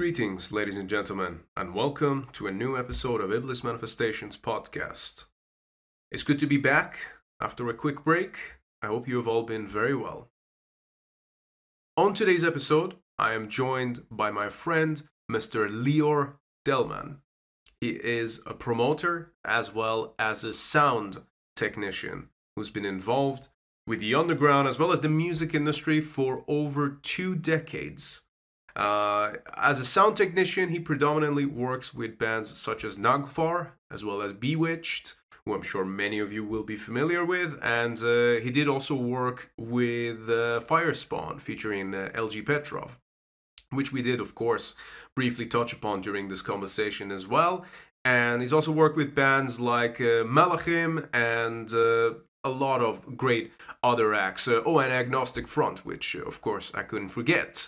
Greetings, ladies and gentlemen, and welcome to a new episode of Iblis Manifestations Podcast. It's good to be back after a quick break. I hope you have all been very well. On today's episode, I am joined by my friend, Mr. Lior Delman. He is a promoter as well as a sound technician who's been involved with the underground as well as the music industry for over 2 decades. As a sound technician, he predominantly works with bands such as Naglfar, as well as Bewitched, who I'm sure many of you will be familiar with, and he did also work with Firespawn, featuring LG Petrov, which we did, of course, briefly touch upon during this conversation as well. And he's also worked with bands like Malachim and a lot of great other acts. And Agnostic Front, which, of course, I couldn't forget.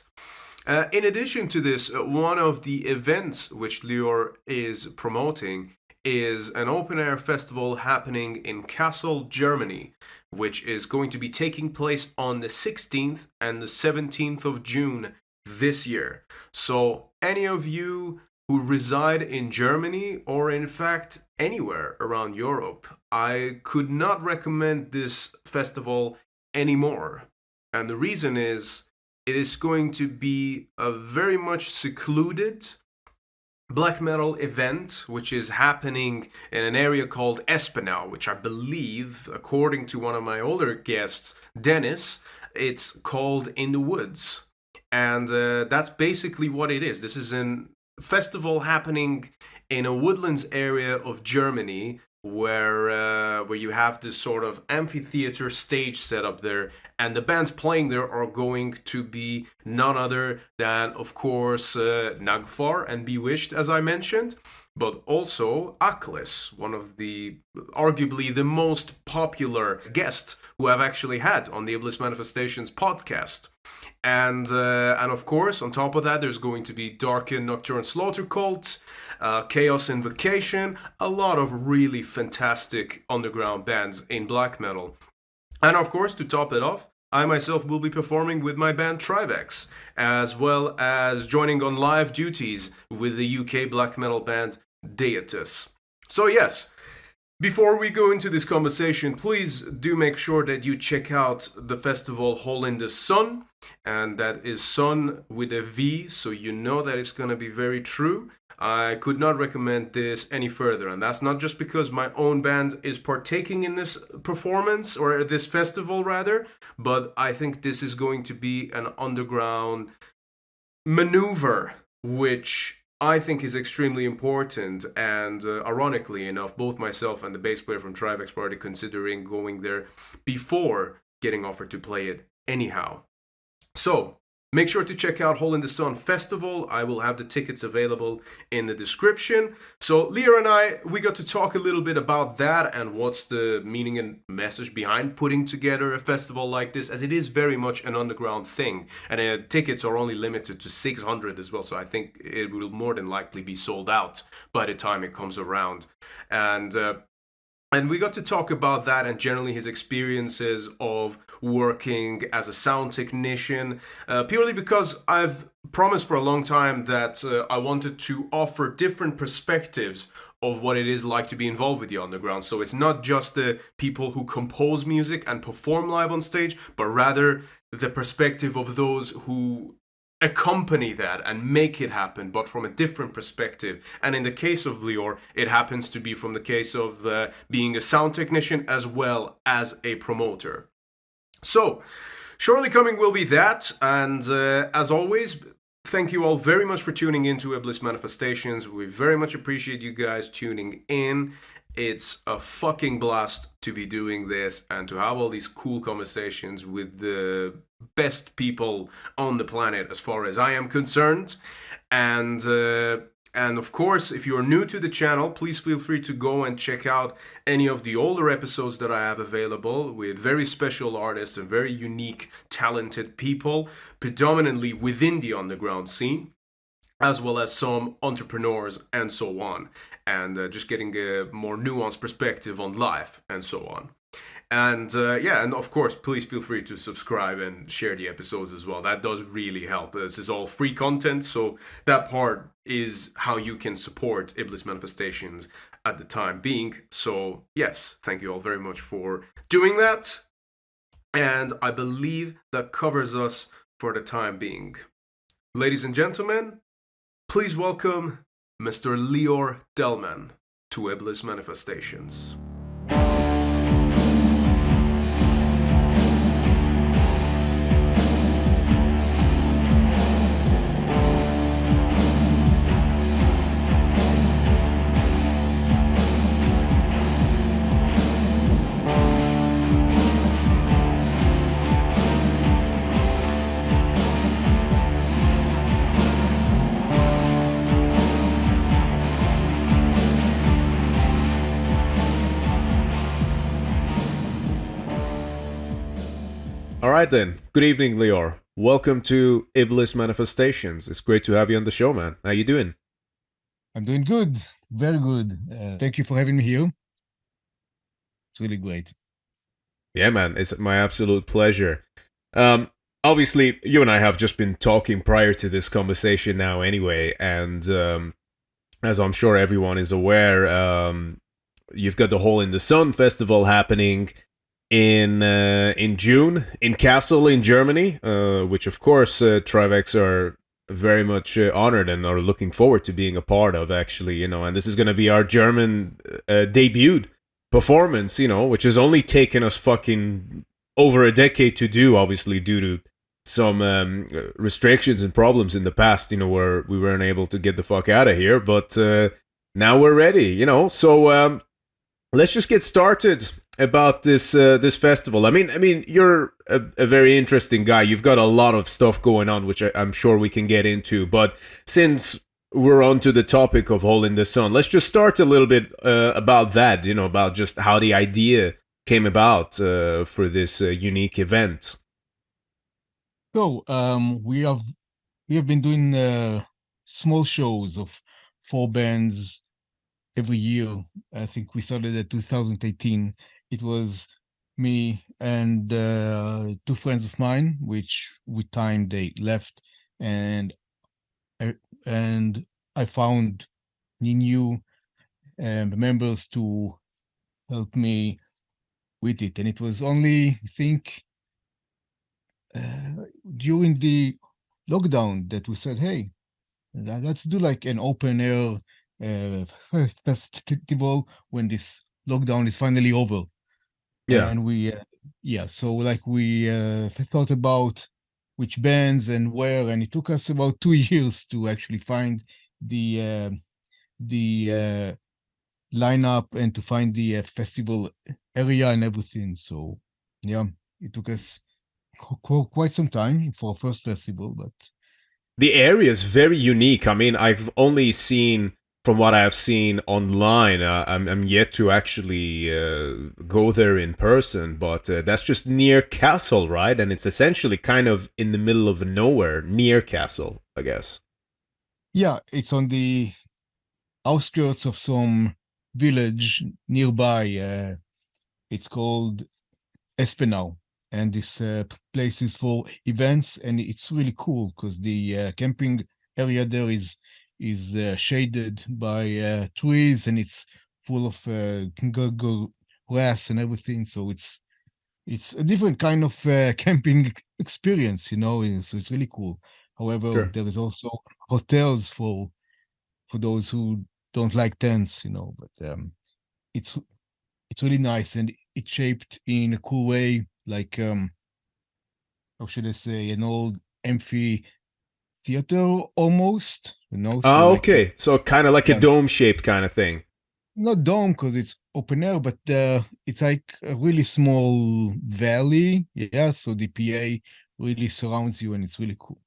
In addition to this, one of the events which Lior is promoting is an open air festival happening in Kassel, Germany, which is going to be taking place on the 16th and the 17th of June this year. So any of you who reside in Germany or in fact anywhere around Europe, I could not recommend this festival anymore. And the reason is, it is going to be a very much secluded black metal event, which is happening in an area called Espenau, which I believe, according to one of my older guests, Dennis, it's called In the Woods. And that's basically what it is. This is a festival happening in a woodlands area of Germany, where you have this sort of amphitheater stage set up there, and the bands playing there are going to be none other than, of course, Naglfar and Bewitched, as I mentioned, but also Akhlys, one of the arguably the most popular guests who I've actually had on the Iblis Manifestations podcast. And of course, on top of that, there's going to be Darken Nocturne Slaughter Cult, Chaos Invocation, a lot of really fantastic underground bands in black metal. And of course, to top it off, I myself will be performing with my band Trivax, as well as joining on live duties with the UK black metal band Deitus. So yes, before we go into this conversation, please do make sure that you check out the festival Hole in the Sun, and that is Sun with a V, so you know that it's going to be very true. I could not recommend this any further, and that's not just because my own band is partaking in this performance, or this festival rather, but I think this is going to be an underground maneuver, which I think is extremely important, and ironically enough, both myself and the bass player from Trivax were already considering going there before getting offered to play it anyhow. So, make sure to check out Hole in the Sun Festival. I will have the tickets available in the description. So, Lior and we got to talk a little bit about that and what's the meaning and message behind putting together a festival like this, as it is very much an underground thing. And tickets are only limited to 600 as well, so I think it will more than likely be sold out by the time it comes around. And we got to talk about that and generally his experiences of working as a sound technician, purely because I've promised for a long time that I wanted to offer different perspectives of what it is like to be involved with the underground. So it's not just the people who compose music and perform live on stage, but rather the perspective of those who accompany that and make it happen, but from a different perspective. And in the case of Lior, it happens to be from the case of being a sound technician as well as a promoter. So, shortly coming will be that, and as always, thank you all very much for tuning in to Iblis Manifestations. We very much appreciate you guys tuning in. It's a fucking blast to be doing this and to have all these cool conversations with the best people on the planet as far as I am concerned. And of course, if you're new to the channel, please feel free to go and check out any of the older episodes that I have available with very special artists and very unique, talented people, predominantly within the underground scene, as well as some entrepreneurs and so on, and just getting a more nuanced perspective on life and so on. And and of course, please feel free to subscribe and share the episodes as well. That does really help. This is all free content, so that part is how you can support Iblis Manifestations at the time being. So yes, thank you all very much for doing that. And I believe that covers us for the time being. Ladies and gentlemen, please welcome Mr. Lior Delman to Iblis Manifestations. All right then. Good evening, Lior. Welcome to Iblis Manifestations. It's great to have you on the show, man. How you doing? I'm doing good. Very good. Thank you for having me here. It's really great. Yeah, man. It's my absolute pleasure. Obviously, you and I have just been talking prior to this conversation now anyway, and as I'm sure everyone is aware, you've got the Hole in the Sun festival happening in June in Kassel in Germany, which of course Trivax are very much honored and are looking forward to being a part of, actually, and this is going to be our German debut performance, which has only taken us fucking over a decade to do, obviously due to some restrictions and problems in the past, where we weren't able to get the fuck out of here, but now we're ready, so let's just get started about this festival. I mean, you're a very interesting guy. You've got a lot of stuff going on, which I'm sure we can get into. But since we're on to the topic of Hole in the Sun, let's just start a little bit about that. About just how the idea came about for this unique event. So we have been doing small shows of 4 bands every year. I think we started at 2018. It was me and 2 friends of mine, which with time they left, and I found new members to help me with it. And it was only, I think, during the lockdown that we said, hey, let's do like an open air festival when this lockdown is finally over. Yeah. And we so like we thought about which bands and where, and it took us about 2 years to actually find the lineup and to find the festival area and everything. So yeah, it took us quite some time for our first festival, but the area is very unique. I mean, I've only seen, from what I've seen online, I'm yet to actually go there in person, but that's just near Kassel, right? And it's essentially kind of in the middle of nowhere, near Kassel, I guess. Yeah, it's on the outskirts of some village nearby. It's called Espinau, and this place is for events, and it's really cool because the camping area there is shaded by trees, and it's full of grass and everything. So it's a different kind of camping experience, so it's really cool. However, Sure. there is also hotels for those who don't like tents, but it's really nice, and it's shaped in a cool way, like how should I say, an old amphitheater almost, Oh, like okay. So kind of like a dome-shaped kind of thing. not dome because it's open air, but it's like a really small valley. Yeah, so the PA really surrounds you, and it's really cool.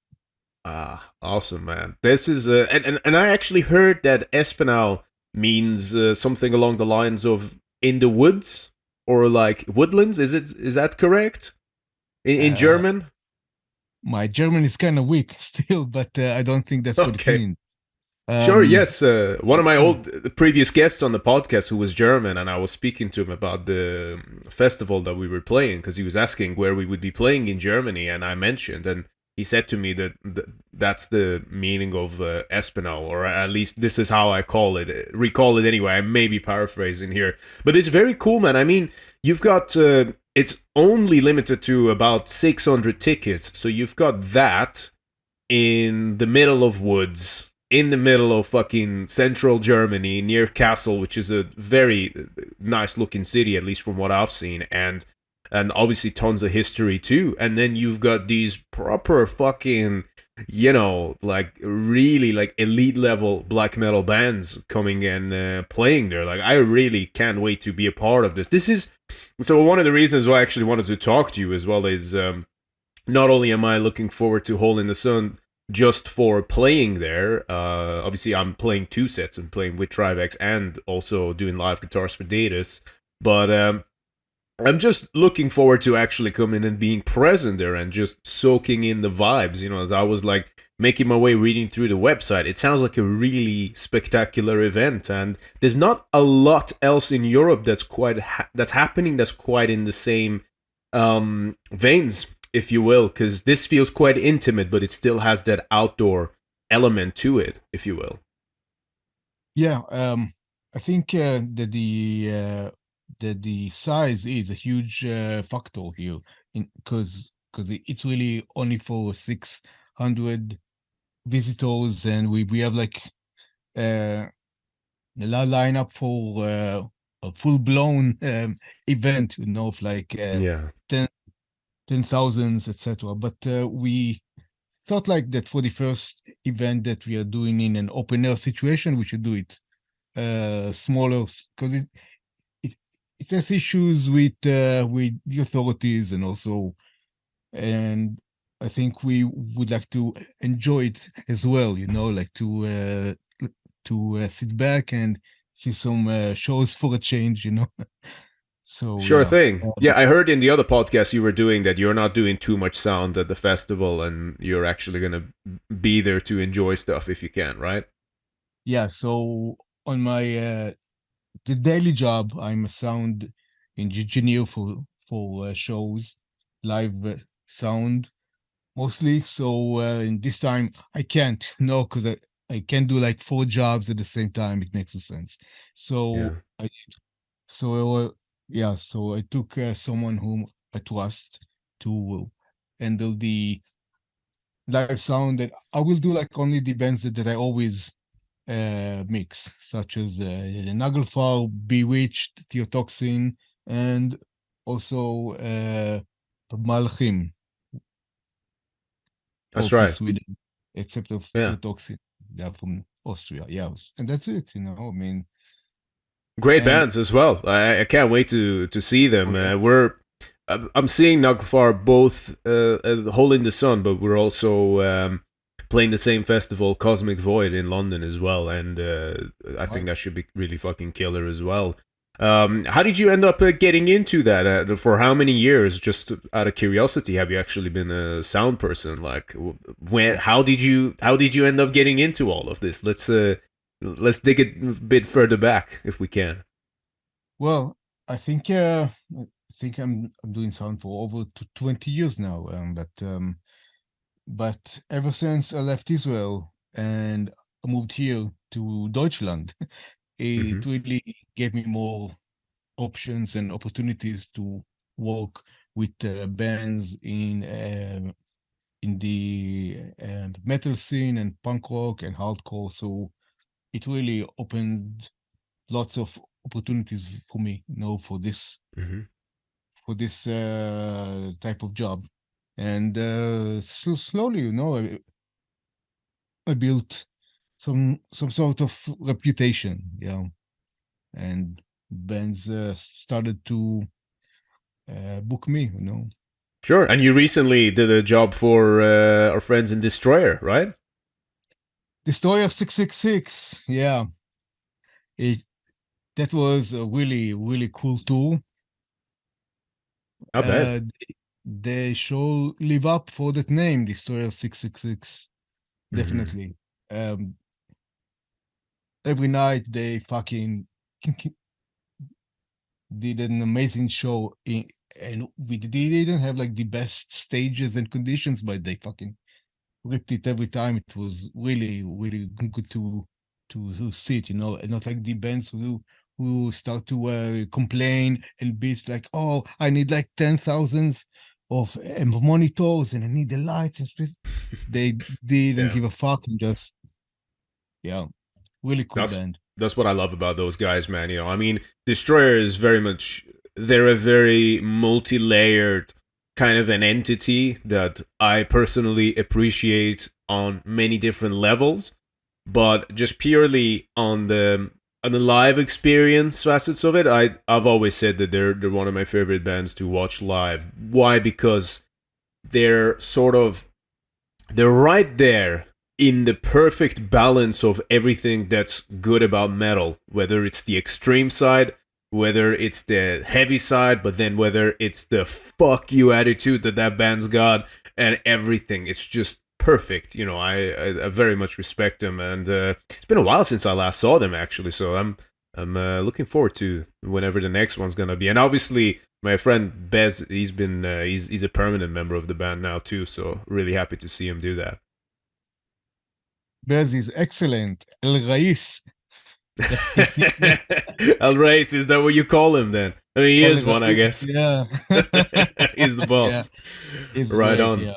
Ah, awesome, man. This is and I actually heard that Espinal means something along the lines of in the woods or like woodlands. Is that correct? In German? My German is kind of weak still, but I don't think that's what it means. Sure, Um, yes. One of my yeah, old previous guests on the podcast who was German, and I was speaking to him about the festival that we were playing because he was asking where we would be playing in Germany, and I mentioned, and he said to me that that's the meaning of Espinal, or at least this is how I call it, recall it anyway. I may be paraphrasing here, but it's very cool, man. I mean, you've got it's only limited to about 600 tickets, so you've got that in the middle of woods, in the middle of fucking central Germany, near Kassel, which is a very nice looking city, at least from what I've seen, and obviously tons of history too. And then you've got these proper fucking, like really like elite level black metal bands coming and playing there. Like I really can't wait to be a part of this. This is so one of the reasons why I actually wanted to talk to you as well is not only am I looking forward to Hole in the Sun just for playing there, obviously I'm playing two sets and playing with Trivax and also doing live guitars for Deitus, but I'm just looking forward to actually coming and being present there and just soaking in the vibes, as I was like making my way reading through the website. It sounds like a really spectacular event, and there's not a lot else in Europe that's that's happening that's quite in the same veins, if you will, because this feels quite intimate, but it still has that outdoor element to it, if you will. yeah. I think that the size is a huge factor here, because it's really only for 600 visitors, and we have like a lineup for a full blown event, of like Yeah. 10,000, etc. But we thought like that for the first event that we are doing in an open air situation, we should do it smaller, because it it has issues with the authorities, and I think we would like to enjoy it as well, like to sit back and see some shows for a change. So Sure yeah. thing. Yeah, I heard in the other podcast you were doing that you're not doing too much sound at the festival and you're actually going to be there to enjoy stuff if you can, right? Yeah, so on my the daily job, I'm a sound engineer for shows, live sound mostly. So in this time, I can't, no, because I can't do like four jobs at the same time. It makes no sense. Yeah. So so yeah, so I took someone whom I trust to handle the live sound, that I will do like only the bands that I always mix, such as Naglfar, Bewitched, Theotoxin, and also Malchim, all That's from right. Sweden, except of Yeah. Theotoxin. They're from Austria, yeah. And that's it, I mean, Great and bands as well. I can't wait to see them. oh yeah, I'm seeing Naglfar both at Hole in the Sun, but we're also playing the same festival, Cosmic Void, in London as well, and I think right. that should be really fucking killer as well. How did you end up getting into that? For how many years? Just out of curiosity, have you actually been a sound person? Like, when? How did you end up getting into all of this? Let's dig it a bit further back if we can. Well, I think I'm doing sound for over 20 years now, but ever since I left Israel and I moved here to Deutschland, Hmm. it really gave me more options and opportunities to work with bands in the metal scene and punk rock and hardcore. So it really opened lots of opportunities for me, Hmm. for this type of job. And so slowly, I built some sort of reputation, and bands started to book me. Sure. And you recently did a job for our friends in Destroyer, right? The story of 666, yeah, it that was a really really cool tour. I bet. They show live up for that name, the story of 666, Hmm. definitely. Um, every night they fucking did an amazing show and we didn't have like the best stages and conditions, but they fucking ripped it every time. It was really, really good to see it, and not like the bands who start to complain and beat like, oh, I need like 10,000 of monitors and I need the lights and stuff. They didn't give a fuck and just, yeah, really cool That's band. that's what I love about those guys, man. I mean, Destroyer is very much, they're a very multi-layered kind of an entity that I personally appreciate on many different levels, but just purely on the live experience facets of it, I've always said that they're one of my favorite bands to watch live. Why? Because they're they're right there in the perfect balance of everything that's good about metal, whether it's the extreme side, whether it's the heavy side, but then whether it's the fuck you attitude that band's got, and everything. It's just perfect. I very much respect them, and it's been a while since I last saw them actually, so I'm looking forward to whenever the next one's gonna be. And obviously my friend Bez, he's a permanent member of the band now too, so really happy to see him do that. Bez is excellent. El Rais. El Reyes, is that what you call him then? I mean, he is one, I guess. Yeah. He's the boss. Yeah. He's right great, on. Yeah.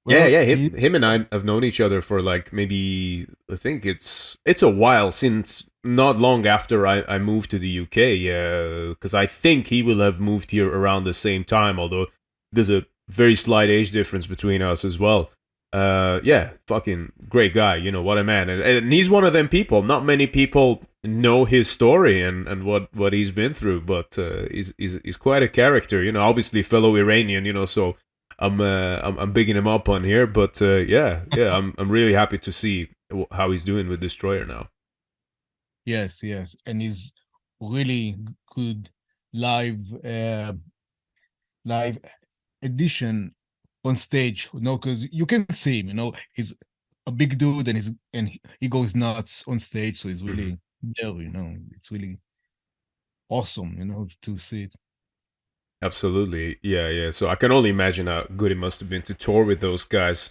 Well, yeah. Him and I have known each other for like maybe, I think it's a while, since not long after I moved to the UK. Because I think he will have moved here around the same time, although there's a very slight age difference between us as well. Yeah, fucking great guy, what a man. And he's one of them people. Not many people know his story and what he's been through, but he's quite a character, obviously fellow Iranian, so I'm bigging him up on here, but yeah, I'm really happy to see how he's doing with Destroyer now. Yes, and he's really good live edition on stage, because you can see him, he's a big dude and he goes nuts on stage, so he's really there, it's really awesome, to see it. Absolutely, yeah. So I can only imagine how good it must have been to tour with those guys.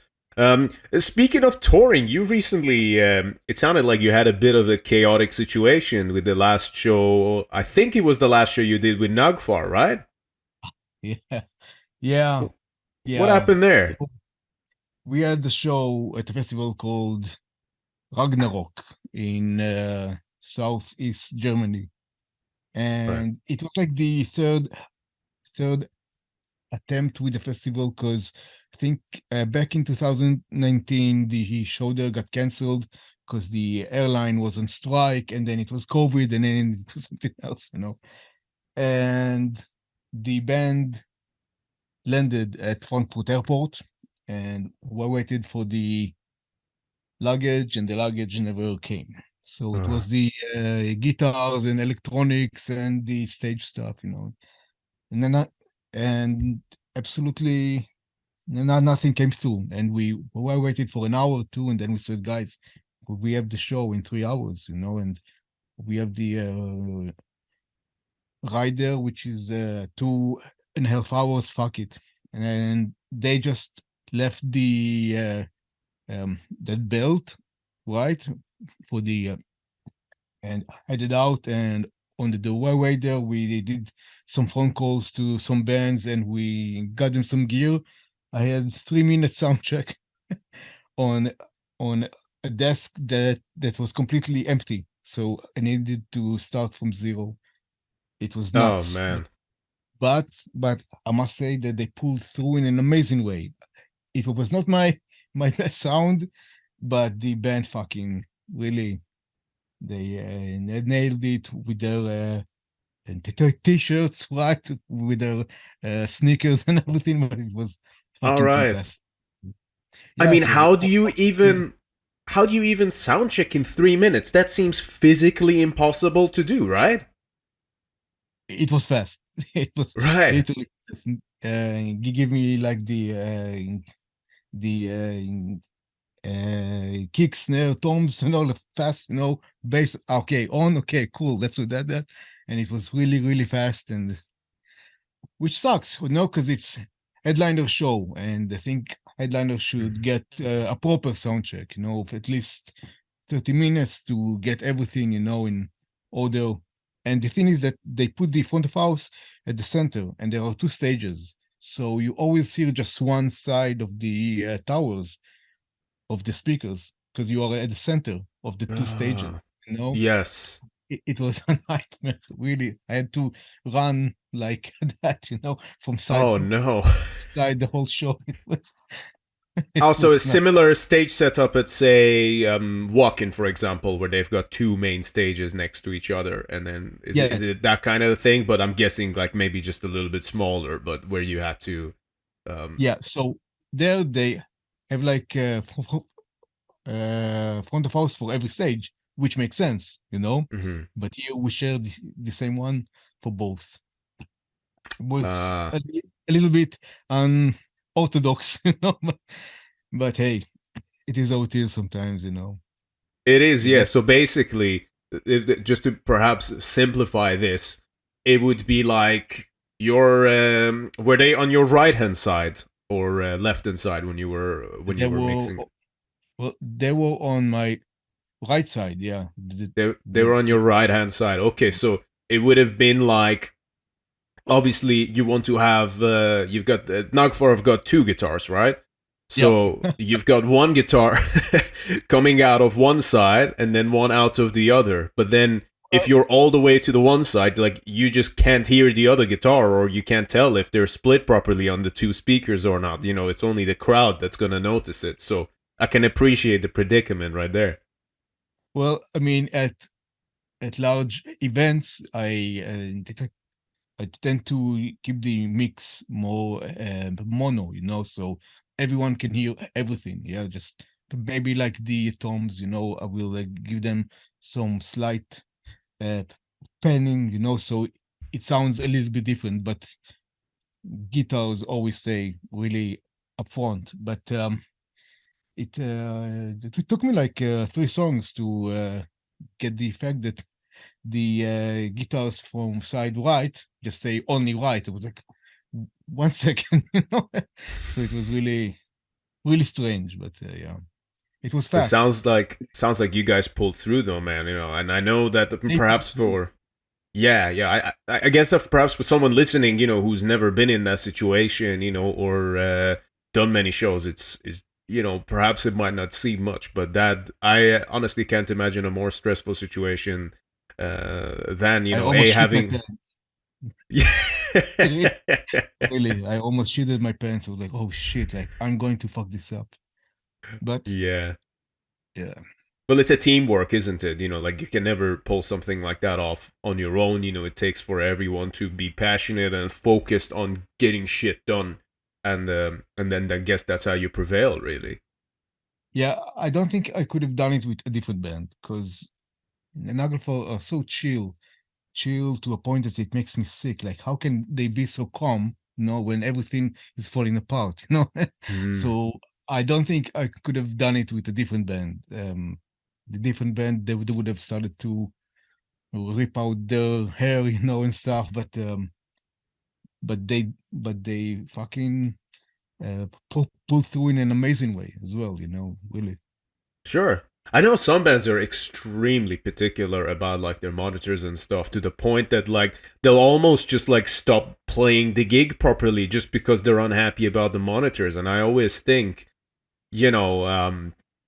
Speaking of touring, you recently, it sounded like you had a bit of a chaotic situation with the last show. I think it was the last show you did with Naglfar, right? Yeah. What happened there? We had the show at a festival called Ragnarok in southeast Germany, and it was like the third attempt with the festival, because I think back in 2019 the show there got cancelled because the airline was on strike, and then it was COVID, and then it was something else, and the band landed at Frankfurt airport, and we waited for the luggage, and the luggage never came. So it was the guitars and electronics and the stage stuff, and then absolutely nothing came through. And we waited for an hour or two, and then we said, guys, we have the show in 3 hours, and we have the rider, which is 2.5 hours, fuck it. And they just left the that belt, right, for the and headed out. And on the way there, we did some phone calls to some bands, and we got them some gear. I had 3-minute sound check on a desk that was completely empty, so I needed to start from zero. It was nuts. Oh man. But I must say that they pulled through in an amazing way. It was not my best sound, but the band fucking really, they nailed it with their t-shirts, right, with their sneakers and everything. But it was fucking fantastic. Yeah, I mean, how do you even sound check in 3 minutes? That seems physically impossible to do, right? It was fast. It was right. Literally, you give me like the kick, snare, toms, fast, bass. Okay, on, okay, cool. Let's do that. And it was really, really fast, and which sucks, because it's headliner show, and I think headliner should get a proper sound check, of at least 30 minutes to get everything, in order. And the thing is that they put the front of house at the center, and there are two stages. So you always hear just one side of the towers of the speakers because you are at the center of the two stages. Yes. It was a nightmare, really. I had to run like that, from side to side the whole show. Also, a similar stage setup at, say, Wacken, for example, where they've got two main stages next to each other, and then is it that kind of a thing? But I'm guessing like maybe just a little bit smaller, but where you had to. Yeah, so there they have like front of house for every stage, which makes sense, Mm-hmm. But here we share the same one for both. It was a little bit unorthodox, but hey, it is how it is sometimes, It is, yeah. So basically, just to perhaps simplify this, it would be like were they on your right hand side or left hand side when you were mixing? Well, they were on my right side, yeah. They were on your right hand side. Okay, so it would have been like, obviously you want to have you've got Naglfar have got two guitars, right? So you've got one guitar coming out of one side and then one out of the other. But then if you're all the way to the one side, like you just can't hear the other guitar, or you can't tell if they're split properly on the two speakers or not. It's only the crowd that's going to notice it. So I can appreciate the predicament right there. Well, I mean, at large events, I tend to keep the mix more mono, so everyone can hear everything. Yeah, just maybe like the toms, I will give them some slight panning, so it sounds a little bit different, but guitars always stay really upfront. But it took me like 3 songs to get the fact that the guitars from side right just say only right. It was like 1 second, so it was really, really strange, but yeah, it was fast. It sounds like you guys pulled through though, man. And I know that perhaps for I guess that perhaps for someone listening, who's never been in that situation, or done many shows, it's perhaps it might not seem much, but that I honestly can't imagine a more stressful situation than having. Really, I almost shitted my pants. I was like, oh shit, like I'm going to fuck this up. But yeah. Well, it's a teamwork, isn't it? Like you can never pull something like that off on your own. It takes for everyone to be passionate and focused on getting shit done, and then I guess that's how you prevail, really. Yeah, I don't think I could have done it with a different band, because Naglfar are so chill to a point that it makes me sick. Like, how can they be so calm, when everything is falling apart, So I don't think I could have done it with a different band. The different band, they would have started to rip out their hair, and stuff. But they fucking pull through in an amazing way as well, really. Sure. I know some bands are extremely particular about like their monitors and stuff, to the point that like they'll almost just like stop playing the gig properly just because they're unhappy about the monitors. And I always think,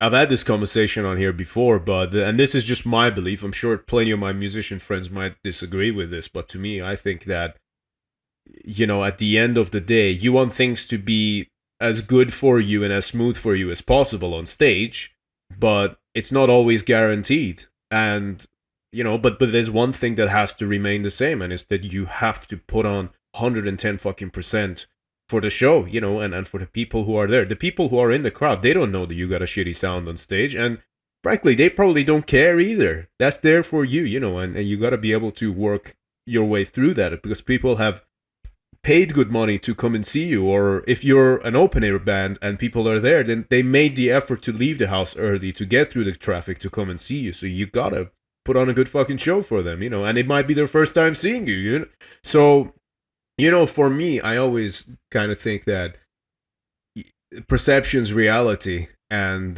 I've had this conversation on here before, and this is just my belief. I'm sure plenty of my musician friends might disagree with this, but to me, I think that, at the end of the day, you want things to be as good for you and as smooth for you as possible on stage, but it's not always guaranteed. And, but there's one thing that has to remain the same, and it's that you have to put on 110 fucking % for the show, and for the people who are there. The people who are in the crowd, they don't know that you got a shitty sound on stage, and frankly, they probably don't care either. That's there for you, and you got to be able to work your way through that, because people have paid good money to come and see you, or if you're an open air band and people are there, then they made the effort to leave the house early to get through the traffic to come and see you. So you gotta put on a good fucking show for them, and it might be their first time seeing you. So, for me, I always kind of think that perception's reality, and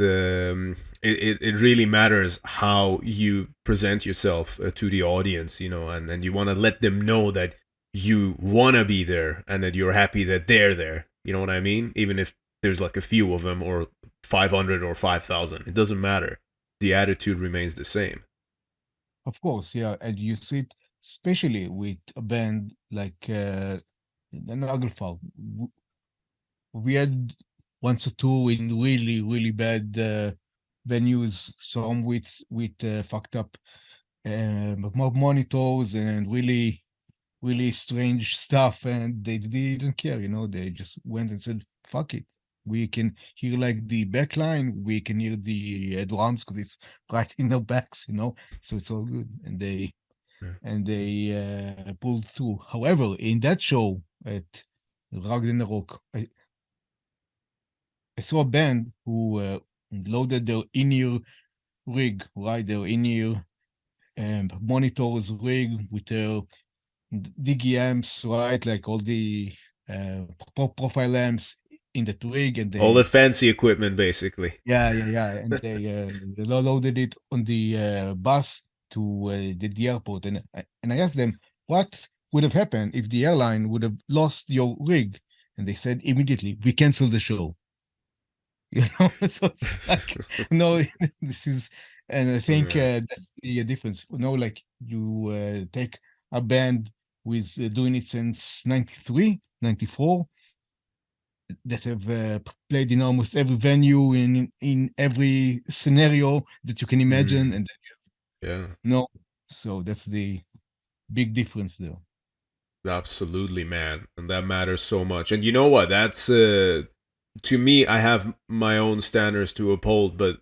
it really matters how you present yourself to the audience, and you want to let them know that you want to be there and that you're happy that they're there. You know what I mean? Even if there's like a few of them or 500 or 5,000, it doesn't matter. The attitude remains the same. Of course, yeah. And you see it especially with a band like Naglfar. We had once or two in really, really bad venues, some with fucked up monitors and really, really strange stuff, and they didn't care, they just went and said, fuck it. We can hear like the back line, we can hear the drums because it's right in their backs, so it's all good. And they pulled through. However, in that show at Ragnarok, I saw a band who loaded their in-ear rig, right? Their in-ear monitors rig with their Digi amps, right? Like all the profile amps in that rig, and all the fancy equipment, basically. Yeah. And they loaded it on the bus to the airport, and I asked them what would have happened if the airline would have lost your rig, and they said immediately, we cancel the show. So it's like, no, this is, and I think that's the difference. Like you take a band with doing it since 93, 94, that have played in almost every venue, in every scenario that you can imagine, and so that's the big difference there. Absolutely, man, and that matters so much. And you know what? That's to me, I have my own standards to uphold, but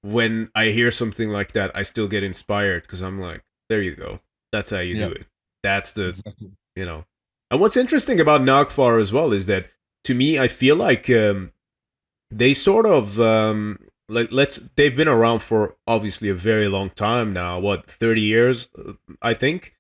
when I hear something like that, I still get inspired because I'm like, there you go. That's how you do it. That's the, exactly. And what's interesting about Naglfar as well is that, to me, I feel like they sort of, they've been around for obviously a very long time now, 30 years, I think.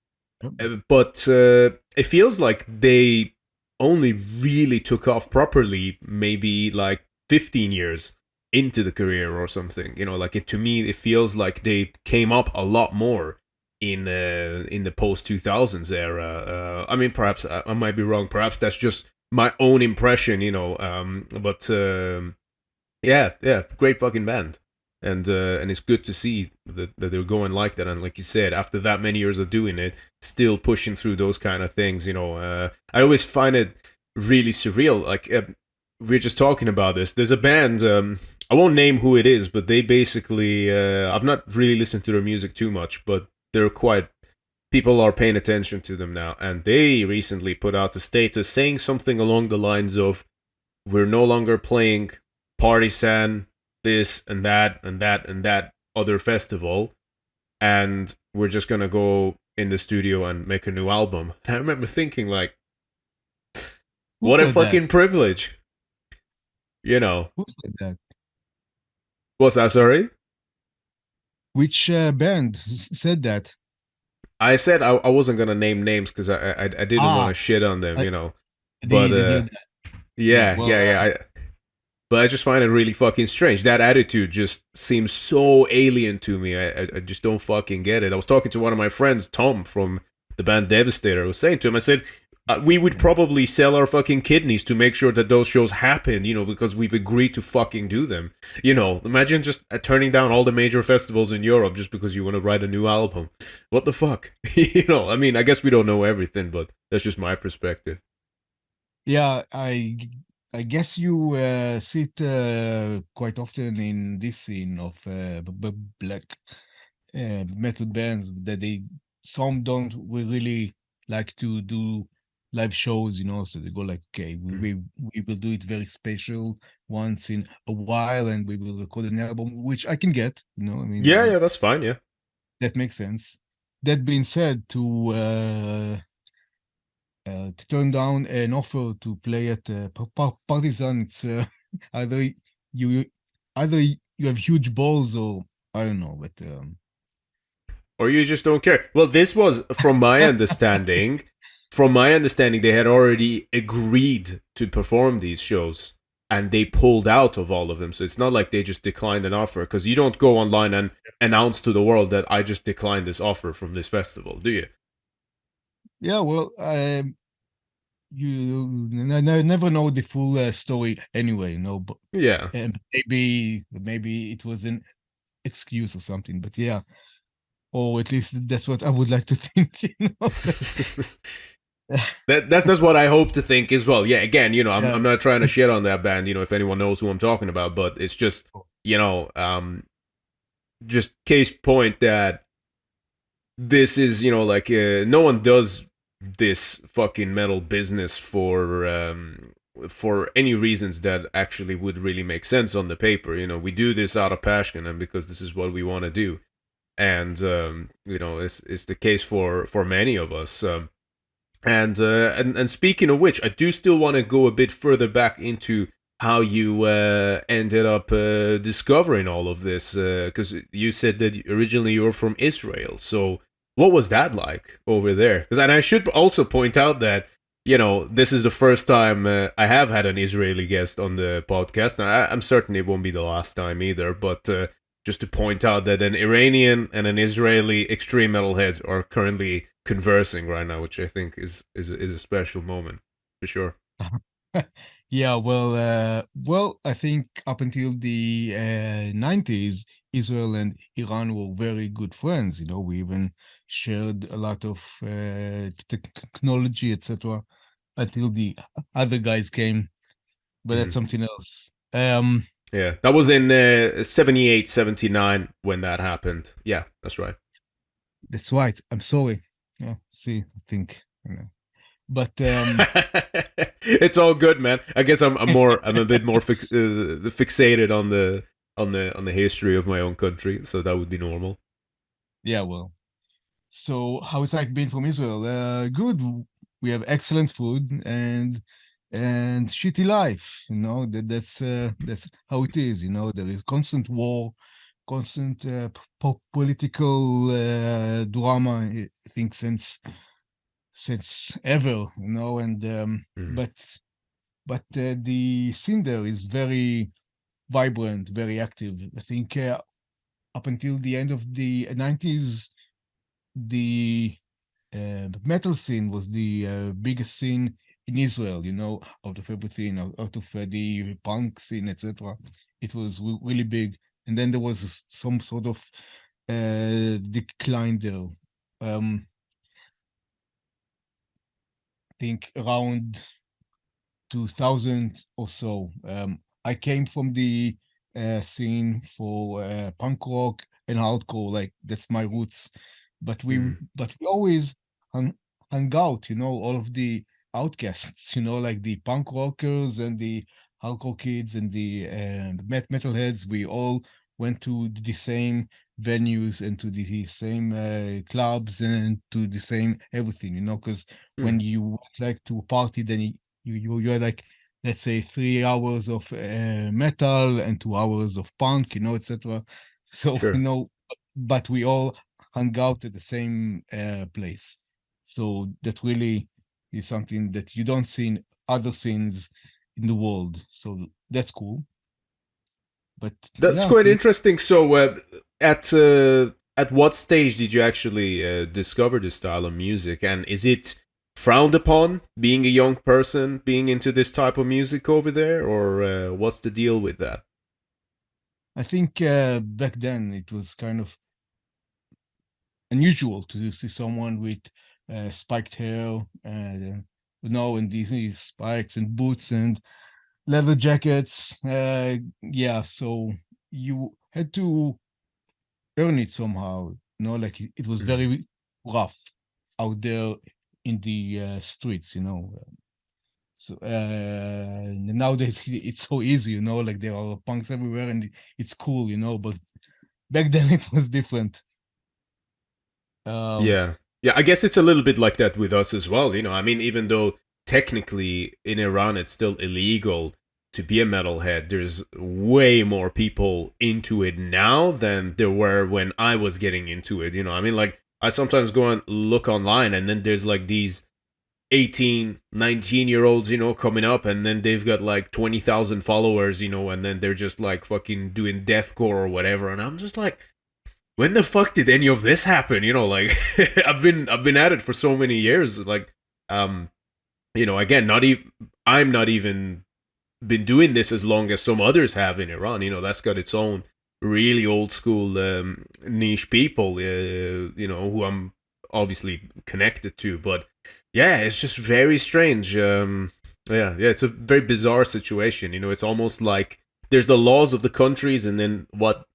But it feels like they only really took off properly maybe like 15 years into the career or something. To me, it feels like they came up a lot more in the post 2000s era. I mean, perhaps I might be wrong. Perhaps that's just my own impression, but yeah, great fucking band. And it's good to see that they're going like that. And like you said, after that many years of doing it, still pushing through those kind of things. I always find it really surreal. Like we're just talking about this. There's a band. I won't name who it is, but they basically. I've not really listened to their music too much, but they're quite. People are paying attention to them now, and they recently put out a status saying something along the lines of, "We're no longer playing Partisan, this and that and that and that other festival, and we're just gonna go in the studio and make a new album." And I remember thinking, like, what a fucking privilege, Who said that? What's that? Sorry, which band said that? I said I wasn't gonna name names because I didn't want to shit on them, But yeah. But I just find it really fucking strange. That attitude just seems so alien to me. I just don't fucking get it. I was talking to one of my friends, Tom, from the band Devastator. I was saying to him, I said, we would probably sell our fucking kidneys to make sure that those shows happen, because we've agreed to fucking do them. Imagine just turning down all the major festivals in Europe just because you want to write a new album. What the fuck? I mean, I guess we don't know everything, but that's just my perspective. Yeah, I guess you see it quite often in this scene of black metal bands, that some don't really like to do live shows, so they go like, okay, we will do it very special once in a while, and we will record an album, which I can get, I mean, yeah, that's fine, yeah, that makes sense. That being said, to to turn down an offer to play at Partizan. It's either you either you have huge balls or I don't know, but or you just don't care. Well, this was, from my understanding, they had already agreed to perform these shows, and they pulled out of all of them. So it's not like they just declined an offer, because you don't go online and announce to the world that I just declined this offer from this festival, do you? yeah, well, you never know the full story anyway, but Yeah. maybe it was an excuse or something, but yeah, or at least that's what I would like to think. That's what I hope to think as well. Yeah, again, I'm Yeah. not trying to shit on that band, if anyone knows who I'm talking about, but it's just, just case point that this is, no one does this fucking metal business for any reasons that actually would really make sense on the paper. We do this out of passion and because this is what we want to do. And it's the case for many of us. And speaking of which, I do still want to go a bit further back into how you ended up discovering all of this, because you said that originally you were from Israel. So what was that like over there? And I should also point out that this is the first time I have had an Israeli guest on the podcast. Now, I'm certain it won't be the last time either, but just to point out that an Iranian and an Israeli extreme metalheads are currently conversing right now, which I think is a special moment for sure. Yeah, well, I think up until the 90s, Israel and Iran were very good friends. We even shared a lot of technology, etc. Until the other guys came, but that's something else. Yeah, that was in 78, 79 when that happened. Yeah, that's right. That's right. I'm sorry. Yeah, see, I think, but it's all good, man. I guess I'm a bit more fixated on the history of my own country, so that would be normal. Yeah, well, so how it's like being from Israel? Good. We have excellent food and shitty life. That's how it is. There is constant war, constant political drama. I think since ever. And but the scene there is very vibrant, very active. I think up until the end of the 90s, the metal scene was the biggest scene in Israel, out of everything, out of the punk scene, etc. It was really big. And then there was some sort of decline there. I think around 2000 or so. I came from the scene for punk rock and hardcore, like that's my roots. But we always hung out, all of the outcasts, like the punk rockers and the hardcore kids and the metalheads. We all went to the same venues and to the same clubs and to the same everything, because when you like to party, then you're like, let's say 3 hours of metal and 2 hours of punk, etc. So Sure. but we all hung out at the same place. So that really is something that you don't see in other scenes in the world. So that's cool. But that's quite interesting. So at what stage did you actually discover this style of music, and is it frowned upon being a young person being into this type of music over there, or what's the deal with that? I think back then it was kind of unusual to see someone with spiked hair and these spikes and boots and leather jackets. Yeah, so you had to earn it somehow. Like it was very rough out there in the streets. So nowadays it's so easy. Like there are punks everywhere and it's cool. But back then it was different. Yeah, I guess it's a little bit like that with us as well. I mean, even though technically in Iran it's still illegal to be a metalhead, there's way more people into it now than there were when I was getting into it. I mean, like, I sometimes go and look online, and then there's like these 18, 19-year-olds, coming up, and then they've got like 20,000 followers, and then they're just like fucking doing deathcore or whatever, and I'm just like, when the fuck did any of this happen? Like, I've been at it for so many years, like, again, I'm not even been doing this as long as some others have in Iran. That's got its own really old school niche people, who I'm obviously connected to. But yeah, it's just very strange. Yeah, it's a very bizarre situation. It's almost like there's the laws of the countries, and then what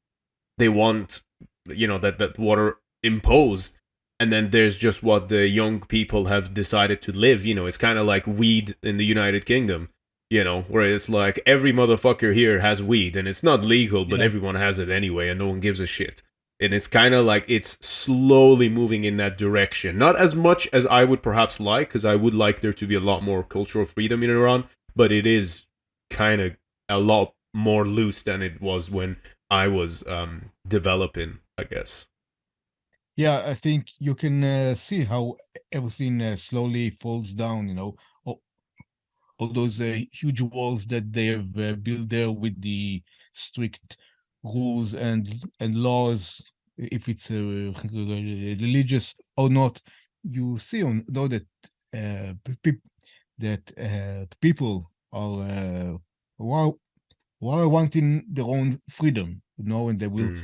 they want, that what are imposed, and then there's just what the young people have decided to live. It's kind of like weed in the United Kingdom. Where it's like every motherfucker here has weed, and it's not legal, but everyone has it anyway, and no one gives a shit. And it's kind of like it's slowly moving in that direction. Not as much as I would perhaps like, because I would like there to be a lot more cultural freedom in Iran, but it is kind of a lot more loose than it was when I was developing, I guess. Yeah, I think you can see how everything slowly falls down, all those huge walls that they have built there with the strict rules and laws, if it's religious or not. You see know that people are wanting their own freedom, and they will.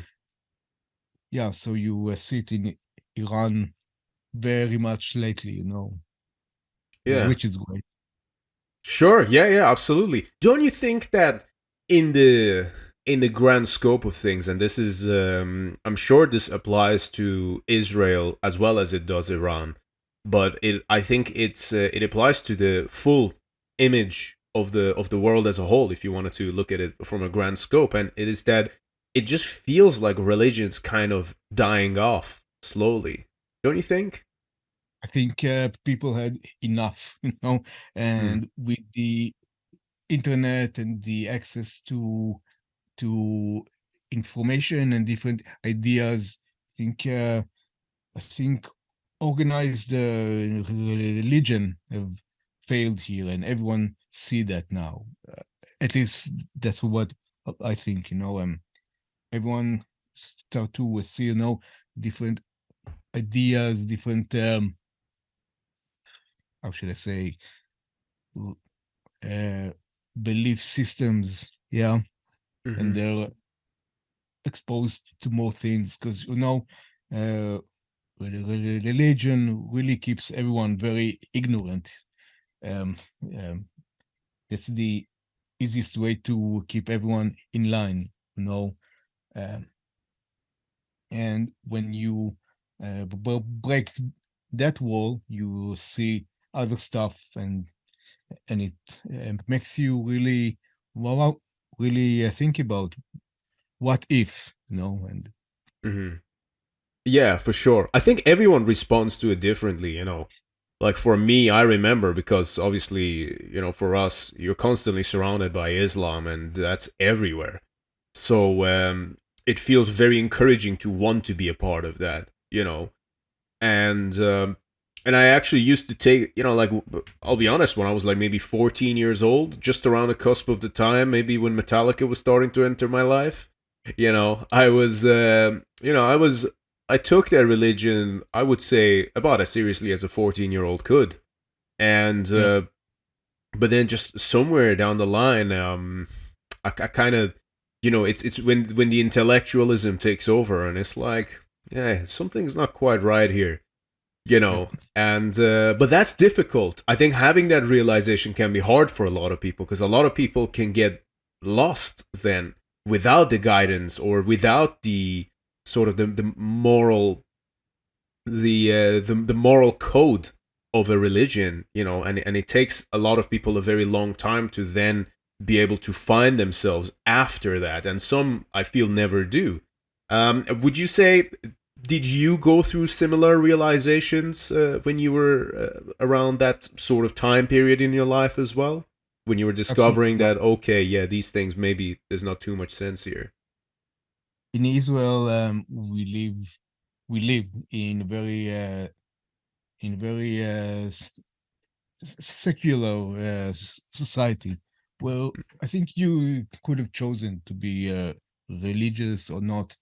Yeah, so you see it in Iran very much lately, Yeah, which is great. Sure, yeah, absolutely. Don't you think that in the grand scope of things, and this is, I'm sure this applies to Israel as well as it does Iran, but I think it applies to the full image of the world as a whole, if you wanted to look at it from a grand scope, and it is that it just feels like religion's kind of dying off slowly. Don't you think? I think people had enough, and with the internet and the access to information and different ideas, I think organized religion have failed here, and everyone see that now. At least that's what I think. Everyone start to see, different ideas, different. How should I say, belief systems, and they're exposed to more things because religion really keeps everyone very ignorant. That's the easiest way to keep everyone in line, and when you break that wall, you see other stuff, and it makes you really think about what if, and yeah, for sure. I think everyone responds to it differently. Like for me, I remember, because obviously, for us, you're constantly surrounded by Islam, and that's everywhere. So it feels very encouraging to want to be a part of that, and I actually used to take, like, I'll be honest, when I was like maybe 14 years old, just around the cusp of the time, maybe when Metallica was starting to enter my life, I took that religion, I would say, about as seriously as a 14-year-old could. And, but then just somewhere down the line, I kind of, it's when the intellectualism takes over, and it's like, yeah, something's not quite right here. And but that's difficult. I think having that realization can be hard for a lot of people, because a lot of people can get lost then without the guidance, or without the sort of the moral the moral code of a religion, and it takes a lot of people a very long time to then be able to find themselves after that, and some, I feel, never do. Would you say did you go through similar realizations when you were around that sort of time period in your life as well? When you were discovering Absolutely. that, okay, yeah, these things, maybe there's not too much sense here. In Israel, we live in very secular society. Well, I think you could have chosen to be religious or not,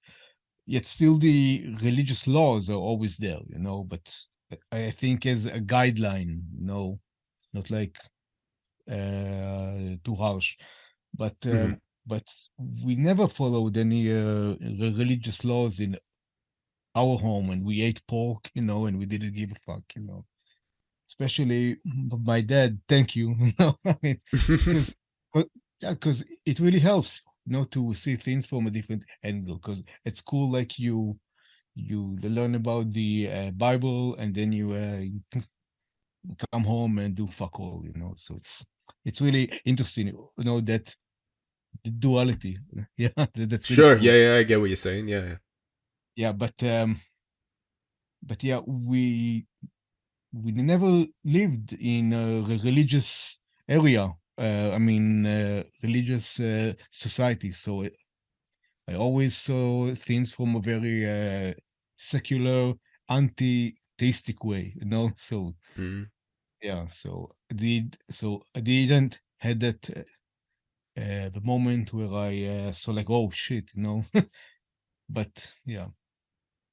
yet still the religious laws are always there, but I think as a guideline, not like too harsh, but Mm-hmm. but we never followed any religious laws in our home, and we ate pork, and we didn't give a fuck, especially my dad. Thank you. I mean, because yeah, because it really helps, to see things from a different angle. Because at school, like you learn about the Bible, and then you come home and do fuck all, So it's really interesting, that the duality. Yeah, that's really Sure. cool. Yeah, I get what you're saying. Yeah. Yeah, but yeah, we never lived in a religious area. I mean, religious society. So I always saw things from a very secular, anti-theistic way. So Mm-hmm. yeah, so I didn't had that the moment where I saw like, oh shit, but yeah,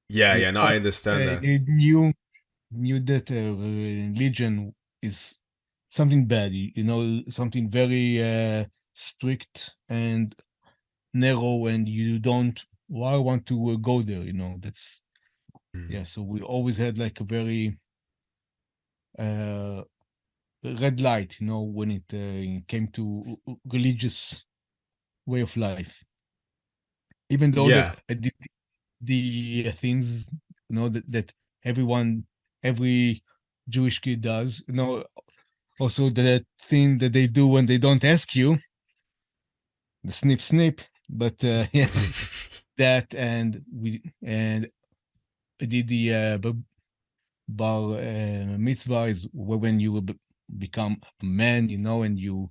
Yeah, no, I understand that. I knew that religion is something bad, something very strict and narrow, and you don't why want to go there, that's Mm. yeah. So we always had like a very uh red light, when it came to religious way of life, even though that Yeah. I did the things, that every Jewish kid does, also that thing that they do when they don't ask you, the snip snip. But yeah, that, and I did the bar mitzvah, is when you become a man, and you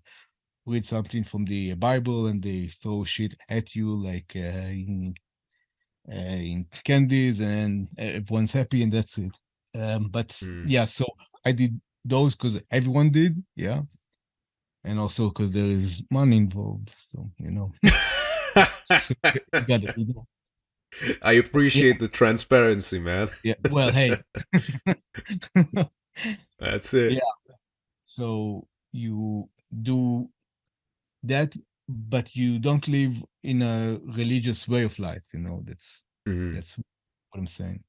read something from the Bible, and they throw shit at you like in candies, and everyone's happy, and that's it. But Mm. yeah, so I did those because everyone did, yeah, and also because there is money involved, so so you got it. I Yeah, appreciate the transparency, man. yeah. Well, hey, That's yeah. it. So you do that, but you don't live in a religious way of life. Mhm. That's what I'm saying.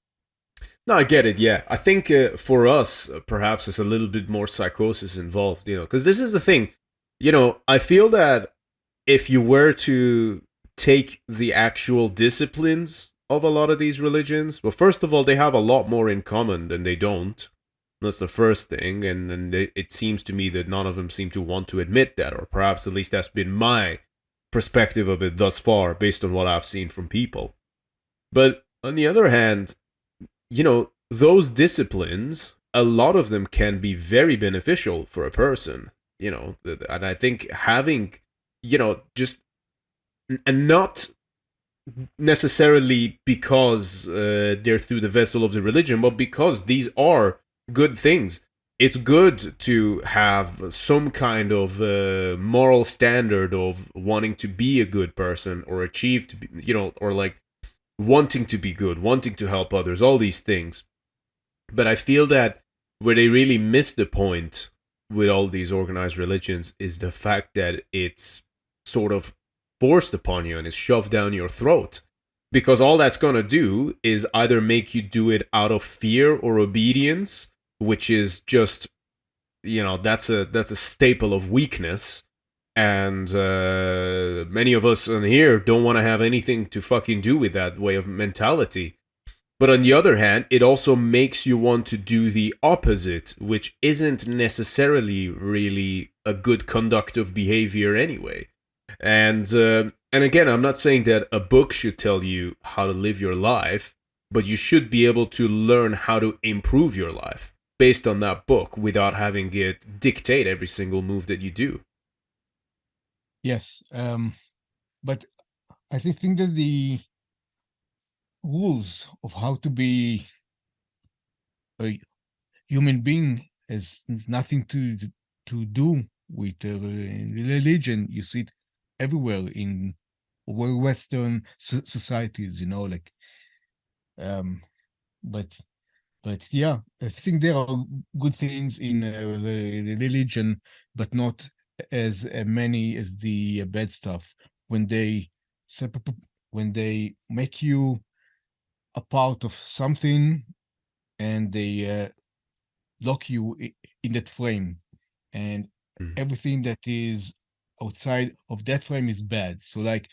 No, I get it. Yeah, I think for us, perhaps there's a little bit more psychosis involved. Because this is the thing. I feel that if you were to take the actual disciplines of a lot of these religions, well, first of all, they have a lot more in common than they don't. That's the first thing, and then it seems to me that none of them seem to want to admit that, or perhaps at least that's been my perspective of it thus far, based on what I've seen from people. But on the other hand, those disciplines, a lot of them can be very beneficial for a person, and I think having, just, and not necessarily because they're through the vessel of the religion, but because these are good things. It's good to have some kind of moral standard of wanting to be a good person or achieve to be, or like wanting to be good, wanting to help others, all these things. But I feel that where they really miss the point with all these organized religions is the fact that it's sort of forced upon you and is shoved down your throat. Because all that's going to do is either make you do it out of fear or obedience, which is just, that's a staple of weakness. And many of us in here don't want to have anything to fucking do with that way of mentality. But on the other hand, it also makes you want to do the opposite, which isn't necessarily really a good conduct of behavior anyway. And again, I'm not saying that a book should tell you how to live your life, but you should be able to learn how to improve your life based on that book without having it dictate every single move that you do. Yes, but I think that the rules of how to be a human being has nothing to do with religion. You see it everywhere in Western societies, like but yeah, I think there are good things in the religion, but not as many as the bad stuff. When they when they make you a part of something, and they lock you in that frame, and Mm. everything that is outside of that frame is bad. So like,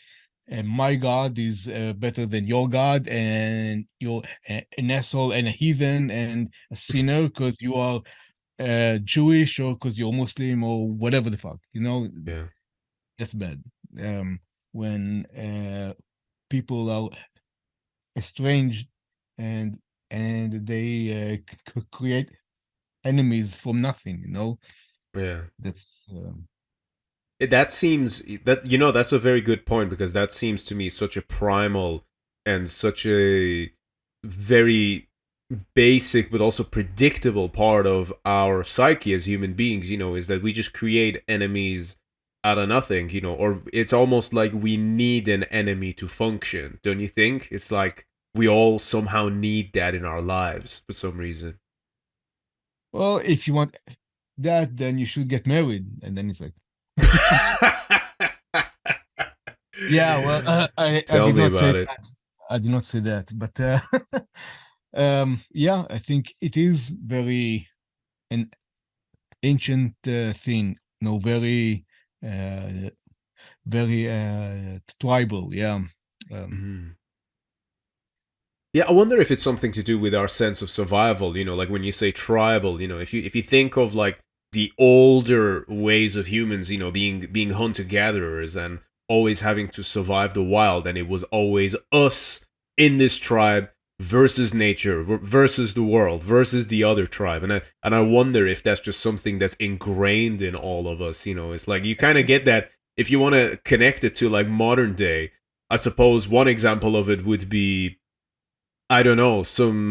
my God is better than your God, and you're an asshole and a heathen and a sinner because you are Jewish, or because you're Muslim, or whatever the fuck. Yeah. That's bad. When people are estranged, and they create enemies from nothing. Yeah. That's That seems that's a very good point, because that seems to me such a primal and such a very basic but also predictable part of our psyche as human beings, is that we just create enemies out of nothing, or it's almost like we need an enemy to function, don't you think? It's like we all somehow need that in our lives for some reason. well, if you want that, then you should get married, and then it's like, yeah. Well, I Tell did me not say about it. that. I did not say that, but yeah, I think it is very an ancient thing. No, very uh, very tribal. Yeah. Mhm. Yeah, I wonder if it's something to do with our sense of survival, like when you say tribal, if you think of like the older ways of humans, being hunter gatherers and always having to survive the wild, and it was always us in this tribe versus nature versus the world versus the other tribe. And I wonder if that's just something that's ingrained in all of us, it's like you kind of get that if you want to connect it to like modern day. I suppose one example of it would be, I don't know, some.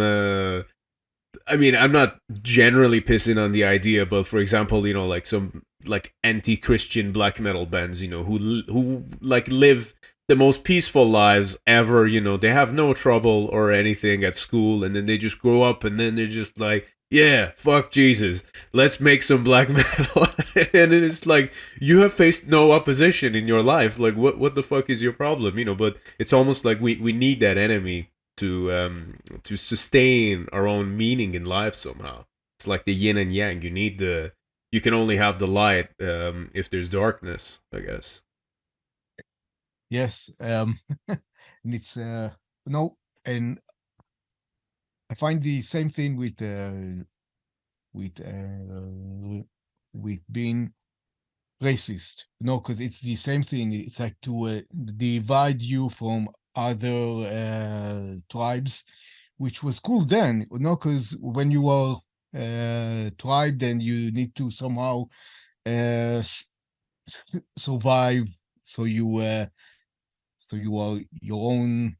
I mean, I'm not generally pissing on the idea, but for example, like some like anti-Christian black metal bands, who like live the most peaceful lives ever. They have no trouble or anything at school, and then they just grow up, and then they're just like, yeah, fuck Jesus, let's make some black metal. And it's like, you have faced no opposition in your life. Like, what the fuck is your problem? But it's almost like we need that enemy to sustain our own meaning in life somehow. It's like the yin and yang. You can only have the light if there's darkness, I guess. Yes. And it's no, and I find the same thing with being racist. No, because it's the same thing. It's like to divide you from other tribes, which was cool then. No, because when you are tribe, then you need to somehow survive. So you are your own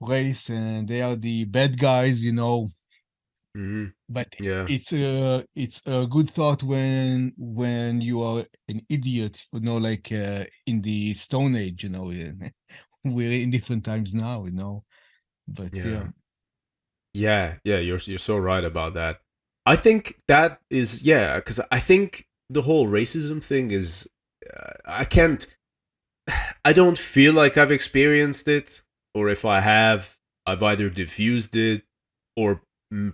race, and they are the bad guys. Mm-hmm. But Yeah. it's a good thought when you are an idiot, like in the Stone Age. We're in different times now. But yeah. Yeah. Yeah. You're so right about that. I think that is, yeah, because I think the whole racism thing is, I can't. I don't feel like I've experienced it, or if I have, I've either diffused it, or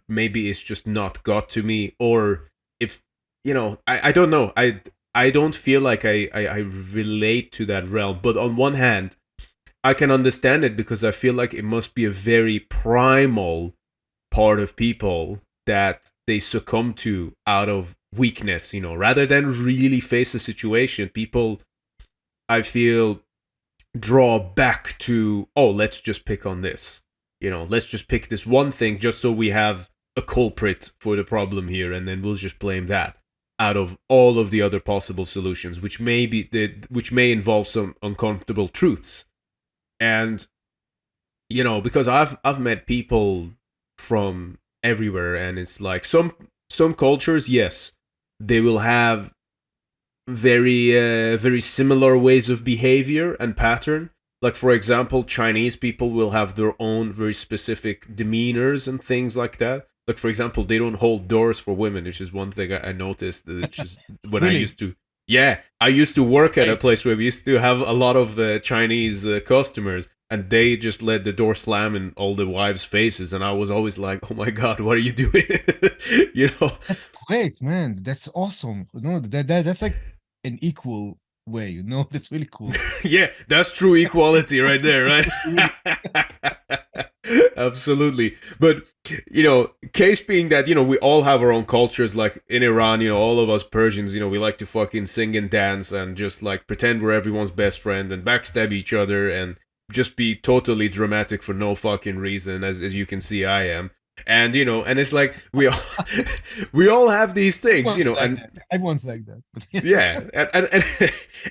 maybe it's just not got to me, or if I don't know. I don't feel like I relate to that realm. But on one hand, I can understand it, because I feel like it must be a very primal part of people that they succumb to out of weakness, rather than really face a situation. People, I feel, draw back to, oh, let's just pick on this. Let's just pick this one thing just so we have a culprit for the problem here, and then we'll just blame that out of all of the other possible solutions, which may involve some uncomfortable truths. And because I've met people from everywhere, and it's like some cultures, yes, they will have very similar ways of behavior and pattern. Like, for example, Chinese people will have their own very specific demeanors and things like that. Like, for example, they don't hold doors for women, which is one thing I noticed. It's just when Really? I used to work at a place where we used to have a lot of Chinese customers, and they just let the door slam in all the wives' faces, and I was always like, "Oh my God, what are you doing?" That's great, man. That's awesome. That's like an equal way. That's really cool. Yeah, that's true equality right there, right? Absolutely. But case being that we all have our own cultures. Like in Iran, all of us Persians, we like to fucking sing and dance and just like pretend we're everyone's best friend and backstab each other and just be totally dramatic for no fucking reason, as you can see I am. And and it's like we all have these things, Everyone's like that. But yeah,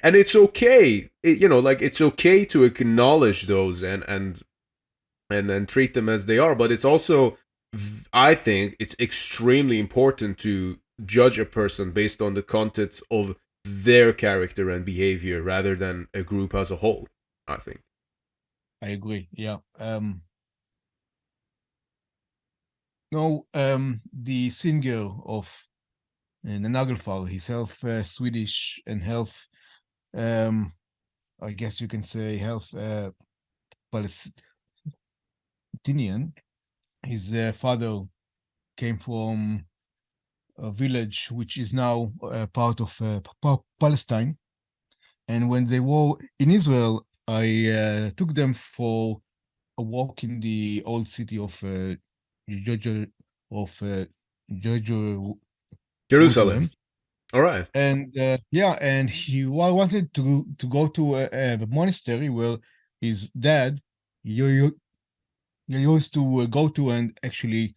and it's okay, like it's okay to acknowledge those and then treat them as they are. But it's also, I think it's extremely important to judge a person based on the context of their character and behavior rather than a group as a whole, I think. I agree. Yeah. The singer of Naglfar, he's half Swedish and half, I guess you can say, half Palestinian. His father came from a village which is now part of Palestine. And when they were in Israel, I took them for a walk in the old city of Jerusalem. All right. And and he wanted to go to a monastery where his dad used to go to and actually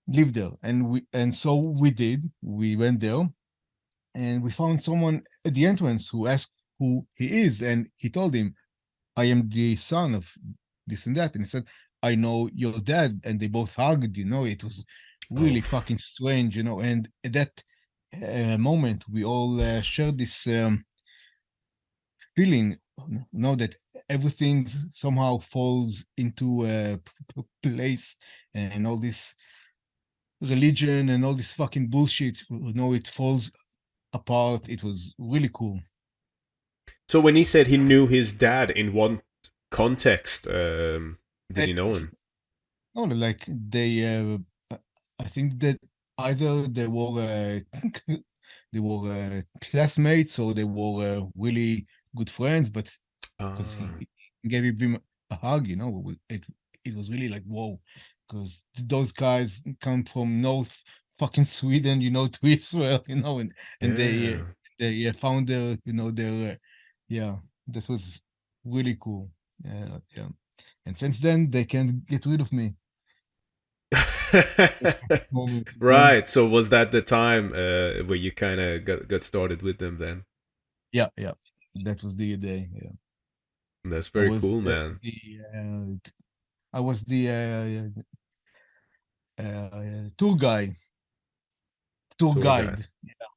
live there. And so we did. We went there, and we found someone at the entrance who asked who he is, and he told him, "I am the son of this and that." And he said, "I know your dad," and they both hugged. It was really fucking strange. And at that moment, we all shared this feeling, that everything somehow falls into a place, and all this religion and all this fucking bullshit, it falls apart. It was really cool. So when he said he knew his dad, in what context did he know him? No, like they, I think that either they were classmates, or they were really good friends. But because he gave him a hug, it was really like, whoa, because those guys come from North fucking Sweden, to Israel, and they found their, that was really cool. Yeah. And since then, they can't get rid of me. Right. So was that the time where you kind of got started with them then? Yeah. That was the day. Yeah. That's very cool, man. I was the tour guide. Yeah.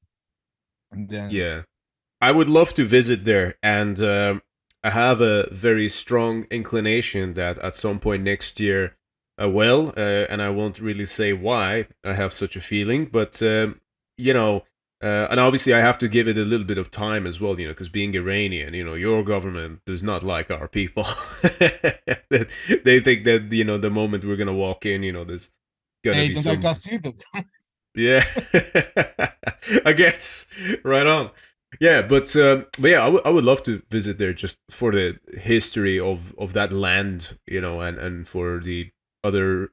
And then, yeah, I would love to visit there, and I have a very strong inclination that at some point next year I will, and I won't really say why I have such a feeling, but and obviously I have to give it a little bit of time as well, because being Iranian, your government does not like our people. They think that the moment we're gonna walk in, there's gonna be don't like us either. Yeah, I guess. Right on. Yeah, but yeah, I would love to visit there just for the history of that land, and for the other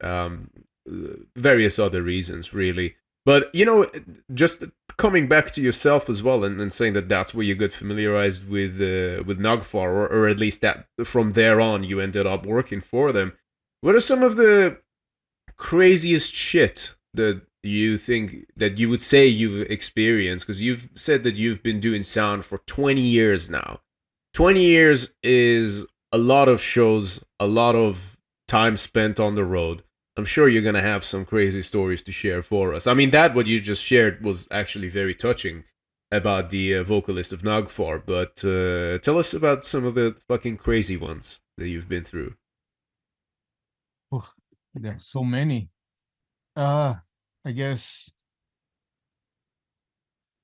various other reasons, really. But just coming back to yourself as well, and saying that that's where you got familiarized with Naglfar, or at least that from there on you ended up working for them. What are some of the craziest shit that you think that you would say you've experienced? Because you've said that you've been doing sound for 20 years now. 20 years is a lot of shows, a lot of time spent on the road. I'm sure you're going to have some crazy stories to share for us. I mean, that what you just shared was actually very touching about the vocalist of Naglfar, but tell us about some of the fucking crazy ones that you've been through. Oh, there are so many. I guess,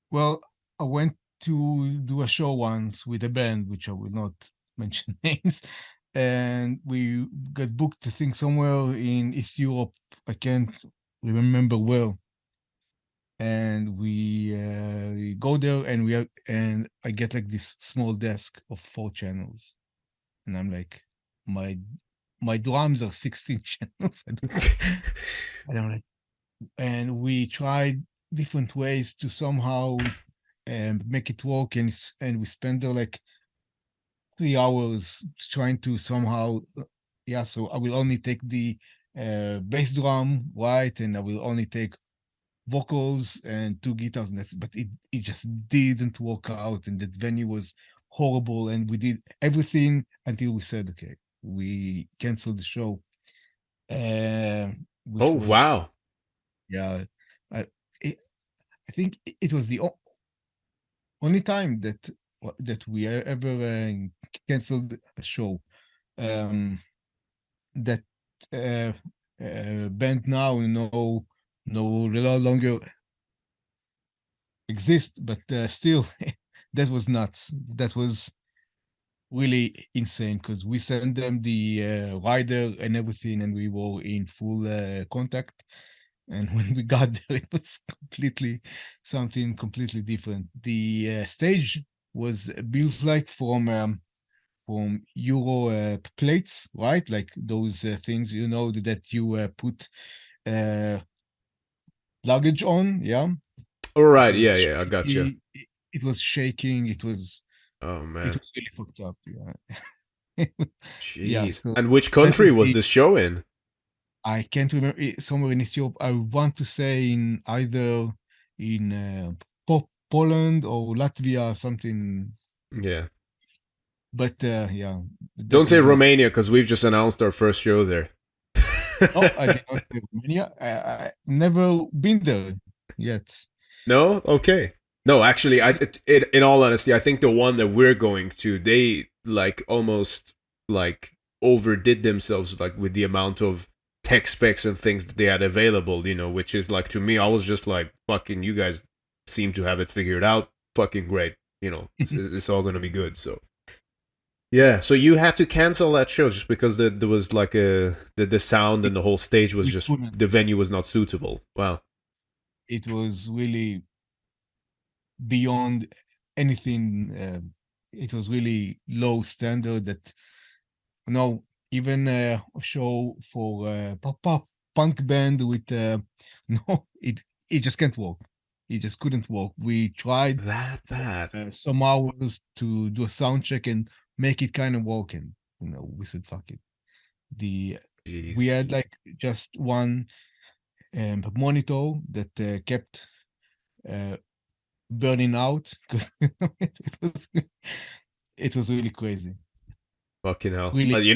well, I went to do a show once with a band, which I will not mention names, and we got booked to sing somewhere in East Europe. I can't remember where. And we go there, and I get like this small desk of 4 channels, and I'm like, my drums are 16 channels. I don't like, and we tried different ways to somehow make it work, and we spent there like 3 hours trying to somehow, so I will only take the bass drum, right, and I will only take vocals and 2 guitars, and but it just didn't work out, and that venue was horrible, and we did everything until we said, okay, we canceled the show. Oh, wow. Yeah, I think it was the only time that we ever canceled a show. That band now no longer exist, but still, that was nuts. That was really insane, because we sent them the rider and everything, and we were in full contact. And when we got there, it was something completely different. The stage was built like from Euro plates, right? Like those things, that you put luggage on, yeah. All right, yeah, I got you. It was shaking. It was. Oh man, it was really fucked up. Yeah. Jeez. Yeah, so and which country was this show in? I can't remember. Somewhere in East Europe. I want to say in either in Poland or Latvia, something. Yeah. But yeah. Don't say Romania, because we've just announced our first show there. No, I did not say Romania. I never been there yet. No? Okay. No, actually, in all honesty, I think the one that we're going to, they like almost like overdid themselves, like with the amount of tech specs and things that they had available, which is like, to me, I was just like, fucking, you guys seem to have it figured out. Fucking great. It's all going to be good. So yeah, so you had to cancel that show just because there was like the sound and the whole stage was just, the venue was not suitable. Wow. It was really beyond anything. It was really low standard that, even a show for a pop punk band with, it just can't work. It just couldn't work. We tried that bad some hours to do a sound check and make it kind of work, and we said fuck it. We had like just one monitor that kept burning out, because it was really crazy. Fucking hell. Really,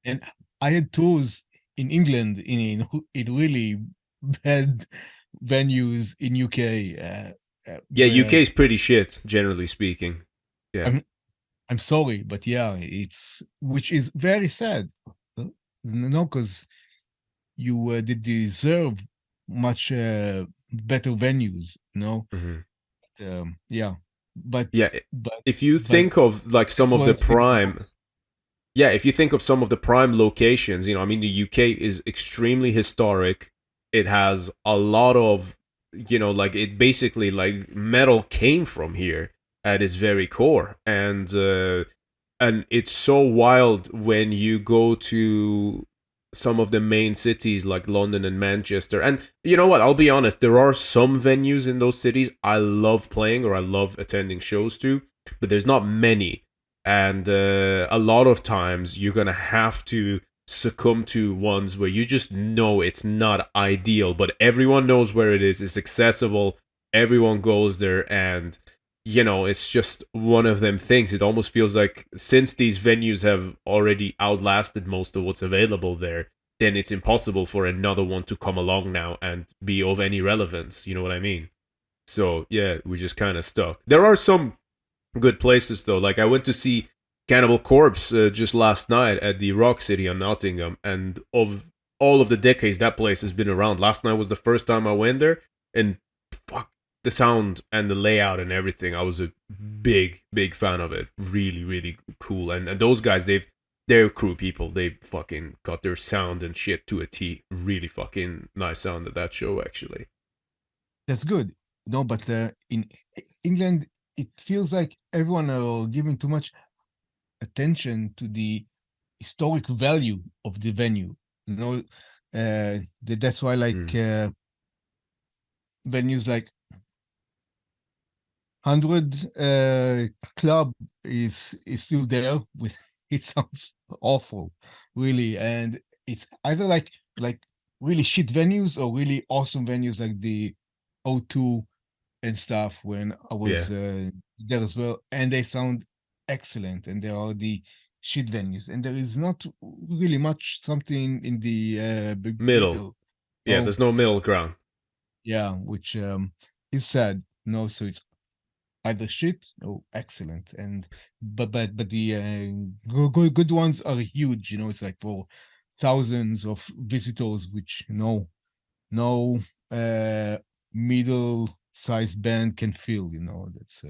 and I had tours in England in really bad venues in UK. Yeah, UK is pretty shit, generally speaking. Yeah. I'm sorry, but yeah, which is very sad. Because you did deserve much better venues, Mm-hmm. Yeah, but if you think of like some of the prime, if you think of some of the prime locations, I mean, the UK is extremely historic. It has a lot of, like, it basically, like, metal came from here at its very core, and it's so wild when you go to some of the main cities like London and Manchester. And you know what? I'll be honest, there are some venues in those cities I love playing or I love attending shows to, but there's not many. And a lot of times you're going to have to succumb to ones where you just know it's not ideal, but everyone knows where it is, it's accessible, everyone goes there, and it's just one of them things. It almost feels like since these venues have already outlasted most of what's available there, then it's impossible for another one to come along now and be of any relevance. You know what I mean? So yeah, we just kind of stuck. There are some good places though. Like I went to see Cannibal Corpse just last night at the Rock City on Nottingham, and of all of the decades that place has been around, last night was the first time I went there, and fuck, the sound and the layout and everything, I was a big fan of it. Really, really cool. And those guys, they're crew people. They fucking got their sound and shit to a T. Really fucking nice sound at that show, actually. That's good. No, but in England, it feels like everyone are giving too much attention to the historic value of the venue. That's why venues like 100 Club is still there. It sounds awful, really, and it's either like really shit venues or really awesome venues like the O2 and stuff. When I was there as well, and they sound excellent, and there are the shit venues, and there is not really much something in the middle. Yeah, there's no middle ground. Yeah, which is sad. No, so it's either shit or excellent, and but the good ones are huge. It's like for thousands of visitors, which no middle-sized band can fill. That's.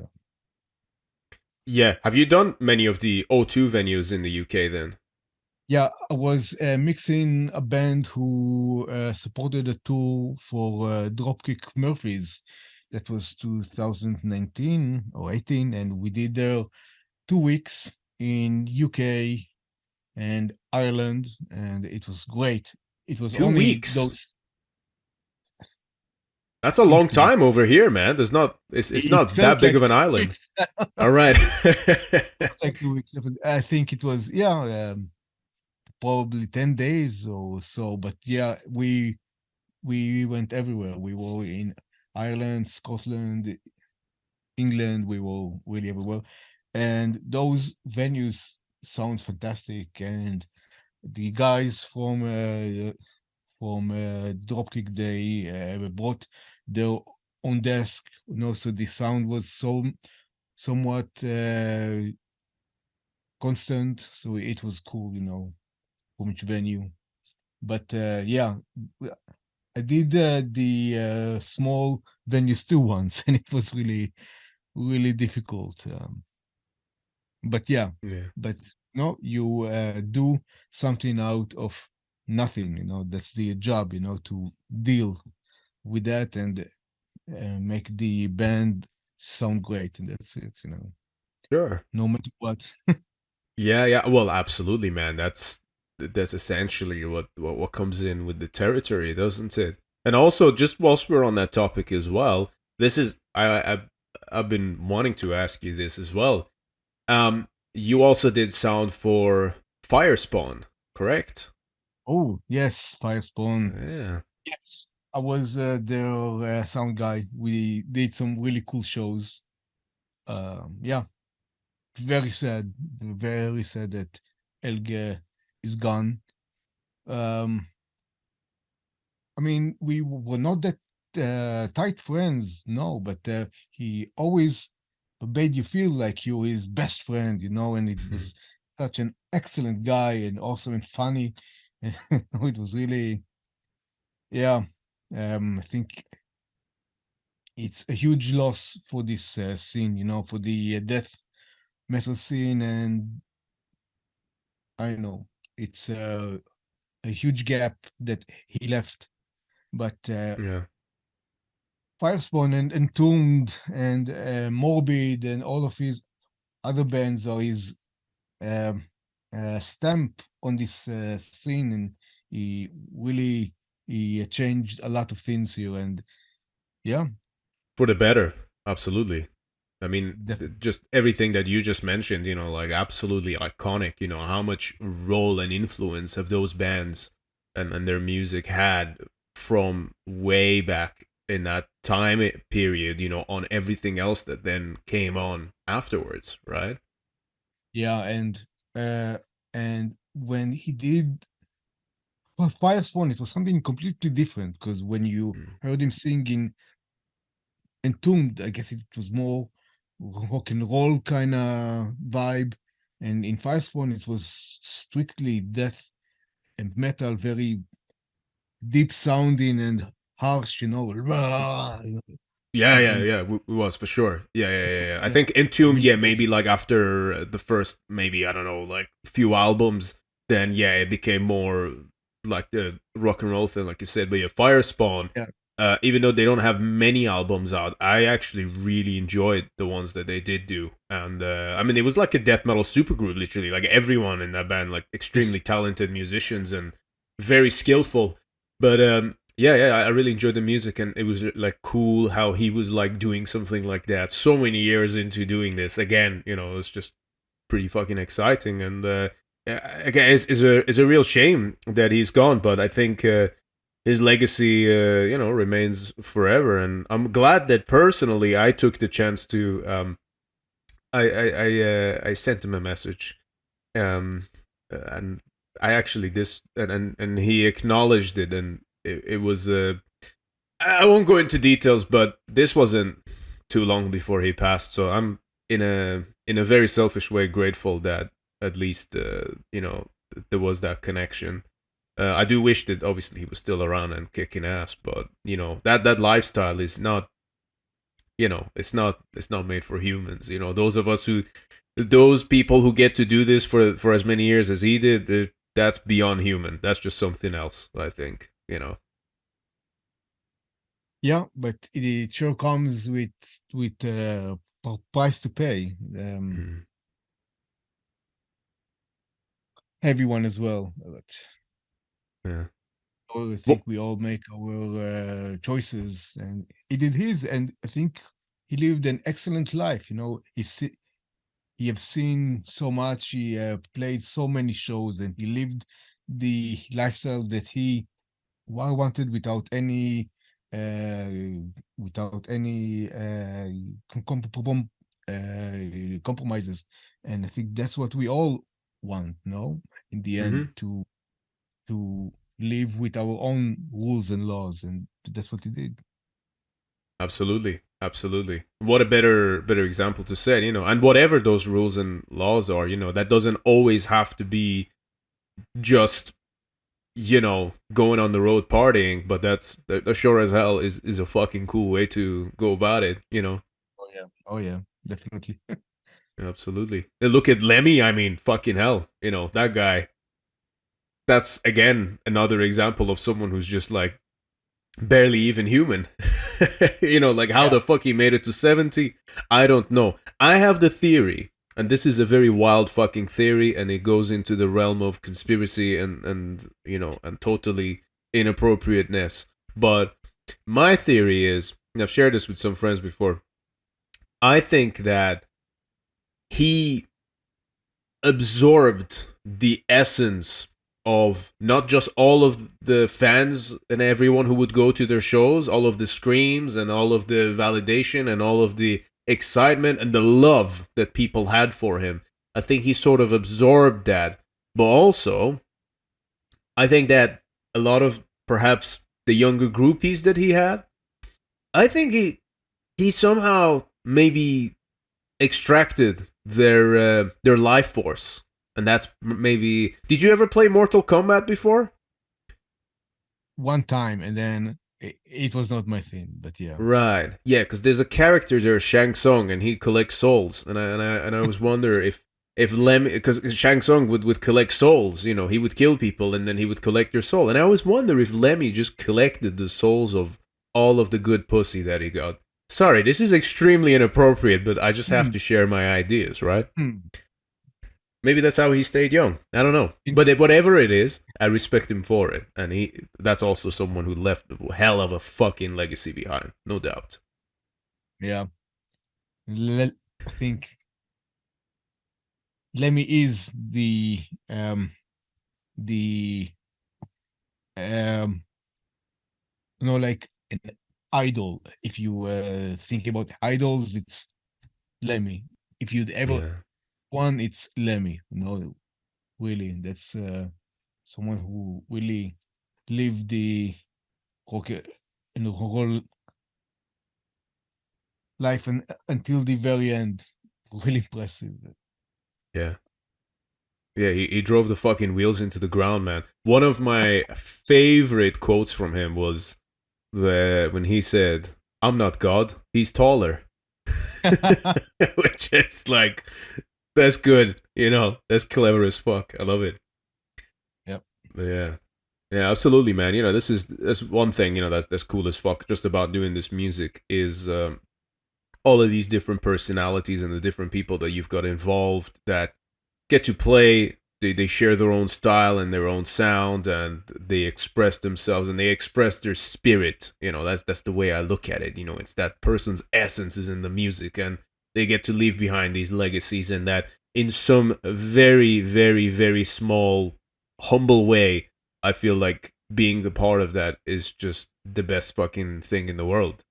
Yeah, have you done many of the O2 venues in the UK then? Yeah, I was mixing a band who supported a tour for Dropkick Murphys. That was 2019 or 18, and we did 2 weeks in UK and Ireland, and it was great. It was 2 only weeks. those. That's a long time over here, man. It's not that big of an island. All right. Like 2 weeks. I think it was probably 10 days or so. But yeah, we went everywhere. We were in Ireland, Scotland, England. We were really everywhere, and those venues sound fantastic. And the guys from Dropkick, they brought their own desk. So the sound was somewhat constant. So it was cool, from each venue. But yeah, I did the small venues too once, and it was really, really difficult. But yeah, but no, you do something out of nothing. That's the job. To deal with that and make the band sound great, and that's it. Sure. No matter what. Yeah. Well, absolutely, man. That's essentially what comes in with the territory, doesn't it? And also, just whilst we're on that topic as well, this is I've been wanting to ask you this as well. You also did sound for Firespawn, correct? Oh yes, Firespawn. Yeah. Yes, I was their sound guy. We did some really cool shows. Yeah, very sad that Elge is gone. I mean, we were not that tight friends, no, but he always made you feel like you're his best friend, and it was such an excellent guy and awesome and funny. It was really, yeah. I think it's a huge loss for this scene, for the death metal scene, and I don't know, it's a huge gap that he left. But Yeah. Firespawn and Entombed and Morbid and all of his other bands are his stamp on this scene, and he really he changed a lot of things here, and yeah, For the better, absolutely. I mean, definitely. just everything that you just mentioned, like absolutely iconic. How much role and influence have those bands and their music had from way back in that time period, on everything else that then came on afterwards, right? Yeah, uh, and when he did for Firespawn, it was something completely different because when you Mm. heard him sing in Entombed, I guess it was more rock and roll kind of vibe, and in Firespawn, it was strictly death and metal, very deep sounding and harsh, Yeah, yeah, and yeah. It was for sure. Yeah, yeah, yeah, yeah. I that think Entombed, really yeah, maybe was like after the first, maybe I don't know, like few albums, then yeah, it became more like the rock and roll thing, like you said. But yeah, Firespawn, yeah. even though they don't have many albums out, I actually really enjoyed the ones that they did do. And I mean, it was like a death metal supergroup, literally. Like everyone in that band, like Yes. extremely talented musicians and very skillful. But yeah, yeah, I really enjoyed the music, and it was like cool how he was like doing something like that so many years into doing this again. It's just pretty fucking exciting, and yeah, again, it's a real shame that he's gone, but I think his legacy, remains forever, and I'm glad that personally I took the chance to I sent him a message, and I actually this and he acknowledged it, and it was I won't go into details, but this wasn't too long before he passed, so I'm in a very selfish way grateful that at least there was that connection. I do wish that obviously he was still around and kicking ass, but that lifestyle is not, it's not made for humans. Those of us those people who get to do this for as many years as he did, that's beyond human. That's just something else, I think. Yeah, but it sure comes with price to pay. Mhm. Heavy one as well. But Yeah. I Well, think we all make our choices, and he did his, and I think he lived an excellent life. He have seen so much. He played so many shows, and he lived the lifestyle that he wanted uh, without any compromises. And I think that's what we all want. No, in the end, mhm. to live with our own rules and laws, and that's what he did. Absolutely, absolutely. What a better example to set, and whatever those rules and laws are, that doesn't always have to be just going on the road partying, but that sure as hell is a fucking cool way to go about it. Oh yeah, definitely. Absolutely. And look at Lemmy, I mean, fucking hell, that guy. That's again another example of someone who's just like barely even human. Like how Yeah. the fuck he made it to 70, I don't know. I have the theory, and this is a very wild fucking theory, and it goes into the realm of conspiracy and totally inappropriateness. But my theory is, and I've shared this with some friends before, I think that he absorbed the essence of not just all of the fans and everyone who would go to their shows, all of the screams and all of the validation and all of the excitement and the love that people had for him. I think he sort of absorbed that. But also, I think that a lot of perhaps the younger groupies that he had, I think he somehow maybe extracted their life force, and that's maybe. Did you ever play Mortal Kombat before? One time, and then it was not my thing. But yeah, Right. Yeah, because there's a character there, Shang Tsung, and he collects souls, and I was wonder if Lemmy, because Shang Tsung would collect souls, he would kill people and then he would collect their soul, and I always wonder if Lemmy just collected the souls of all of the good pussy that he got. Sorry, this is extremely inappropriate, but I just have Hmm, to share my ideas, right? hmm. Maybe that's how he stayed young. I don't know. But whatever it is, I respect him for it. And that's also someone who left a hell of a fucking legacy behind. No doubt. Yeah. I think Lemmy is the like an idol. If you think about idols, it's Lemmy. If you'd ever one, it's Lemmy. Really, that's someone who really lived the rock and roll life until the very end. Really impressive. Yeah. Yeah, he drove the fucking wheels into the ground, man. One of my favorite quotes from him was when he said, "I'm not God, he's taller." Which is like, that's good, that's clever as fuck. I love it. Yep. Yeah. Yeah, absolutely, man. That's one thing, that's cool as fuck just about doing this music is all of these different personalities and the different people that you've got involved that get to play. They share their own style and their own sound, and they express themselves and they express their spirit. That's the way I look at it. It's that person's essence is in the music, and they get to leave behind these legacies, and that in some very, very, very small, humble way, I feel like being a part of that is just the best fucking thing in the world.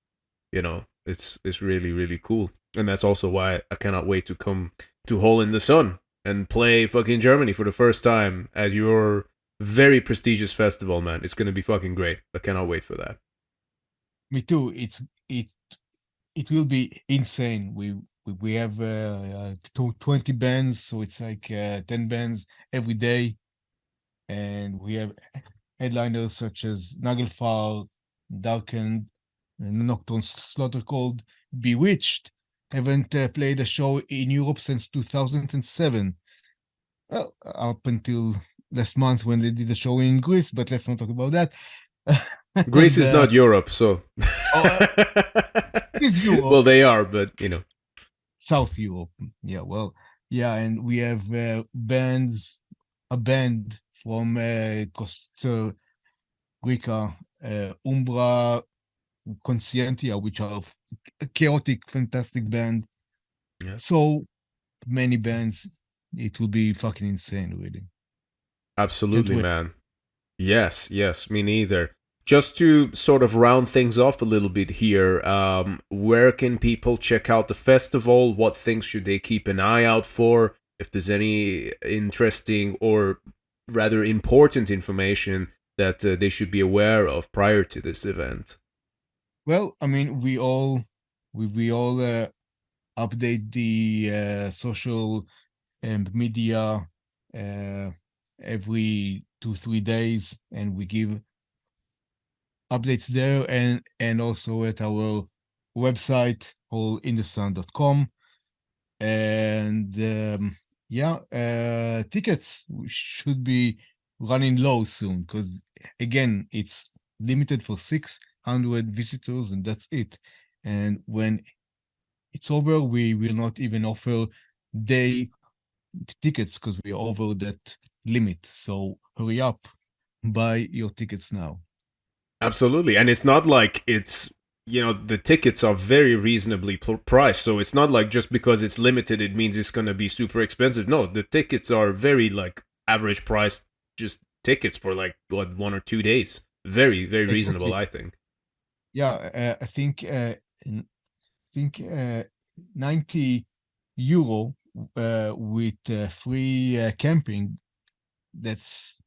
It's really, really cool. And that's also why I cannot wait to come to Hole in the Sun and play fucking Germany for the first time at your very prestigious festival, man. It's gonna be fucking great. I cannot wait for that. Me too. It will be insane. We have 20 bands, so it's like 10 bands every day, and we have headliners such as Naglfar, Darkened, Nocturne Slaughter called Bewitched. Haven't played a show in Europe since 2007. Well, up until last month when they did a show in Greece, but let's not talk about that. Greece is not Europe, so. It's Europe. Well, they are, but South Europe. Yeah, well, yeah, and we have a band from Costa Rica, Umbra Conscientia, which are a chaotic, fantastic band. Yeah. So many bands, it will be fucking insane, really. Absolutely, man. Yes, me neither. Just to sort of round things off a little bit here, where can people check out the festival? What things should they keep an eye out for? If there's any interesting or rather important information that they should be aware of prior to this event. Well, I mean, we all update the social and media every 2-3 days, and we give updates there and also at our website holeinthesun.com. And tickets should be running low soon, because again, it's limited for 600 visitors, and that's it. And when it's over, we will not even offer day tickets because we're over that limit. So hurry up, buy your tickets now. Absolutely. And it's not like it's, the tickets are very reasonably priced. So it's not like just because it's limited, it means it's going to be super expensive. No, the tickets are very like average price, just tickets for like 1 or 2 days. Very, very reasonable, I think. Yeah, I think 90 euro with free camping. That's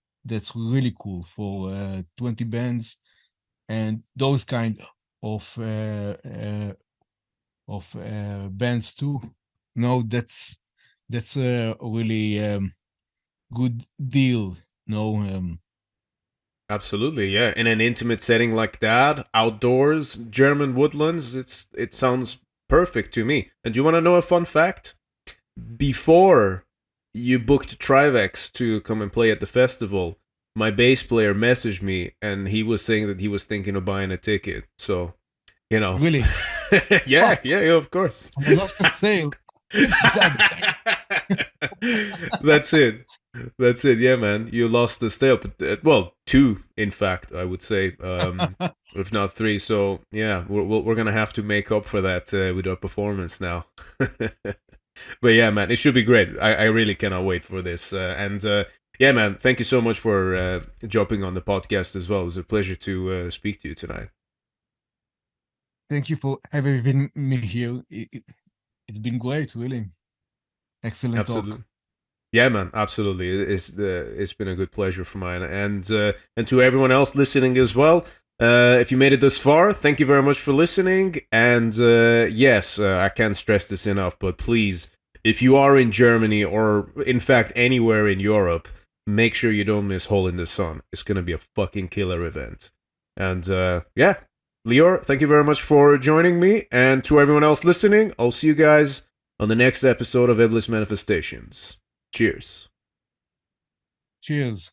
really cool for 20 bands and those kind of bands too. No, that's a really good deal. No. Absolutely, yeah. In an intimate setting like that, outdoors, German woodlands, it sounds perfect to me. And do you want to know a fun fact? Before you booked Trivax to come and play at the festival, my bass player messaged me and he was saying that he was thinking of buying a ticket. So, Really? yeah, of course. I lost the sale. That's it. That's it. Yeah, man. You lost the stale. Well, two, in fact, I would say, if not three. So yeah, we're gonna have to make up for that with our performance now. But yeah, man, it should be great. I really cannot wait for this. Yeah, man, thank you so much for jumping on the podcast as well. It was a pleasure to speak to you tonight. Thank you for having me here. It's been great, really. Excellent Absolutely. talk. Yeah, man, absolutely. It's been a good pleasure for mine, and to everyone else listening as well. If you made it this far, thank you very much for listening. And yes, I can't stress this enough, but please, if you are in Germany or in fact anywhere in Europe, make sure you don't miss Hole in the Sun. It's gonna be a fucking killer event. And yeah, Lior, thank you very much for joining me. And to everyone else listening, I'll see you guys on the next episode of Iblis Manifestations. Cheers. Cheers.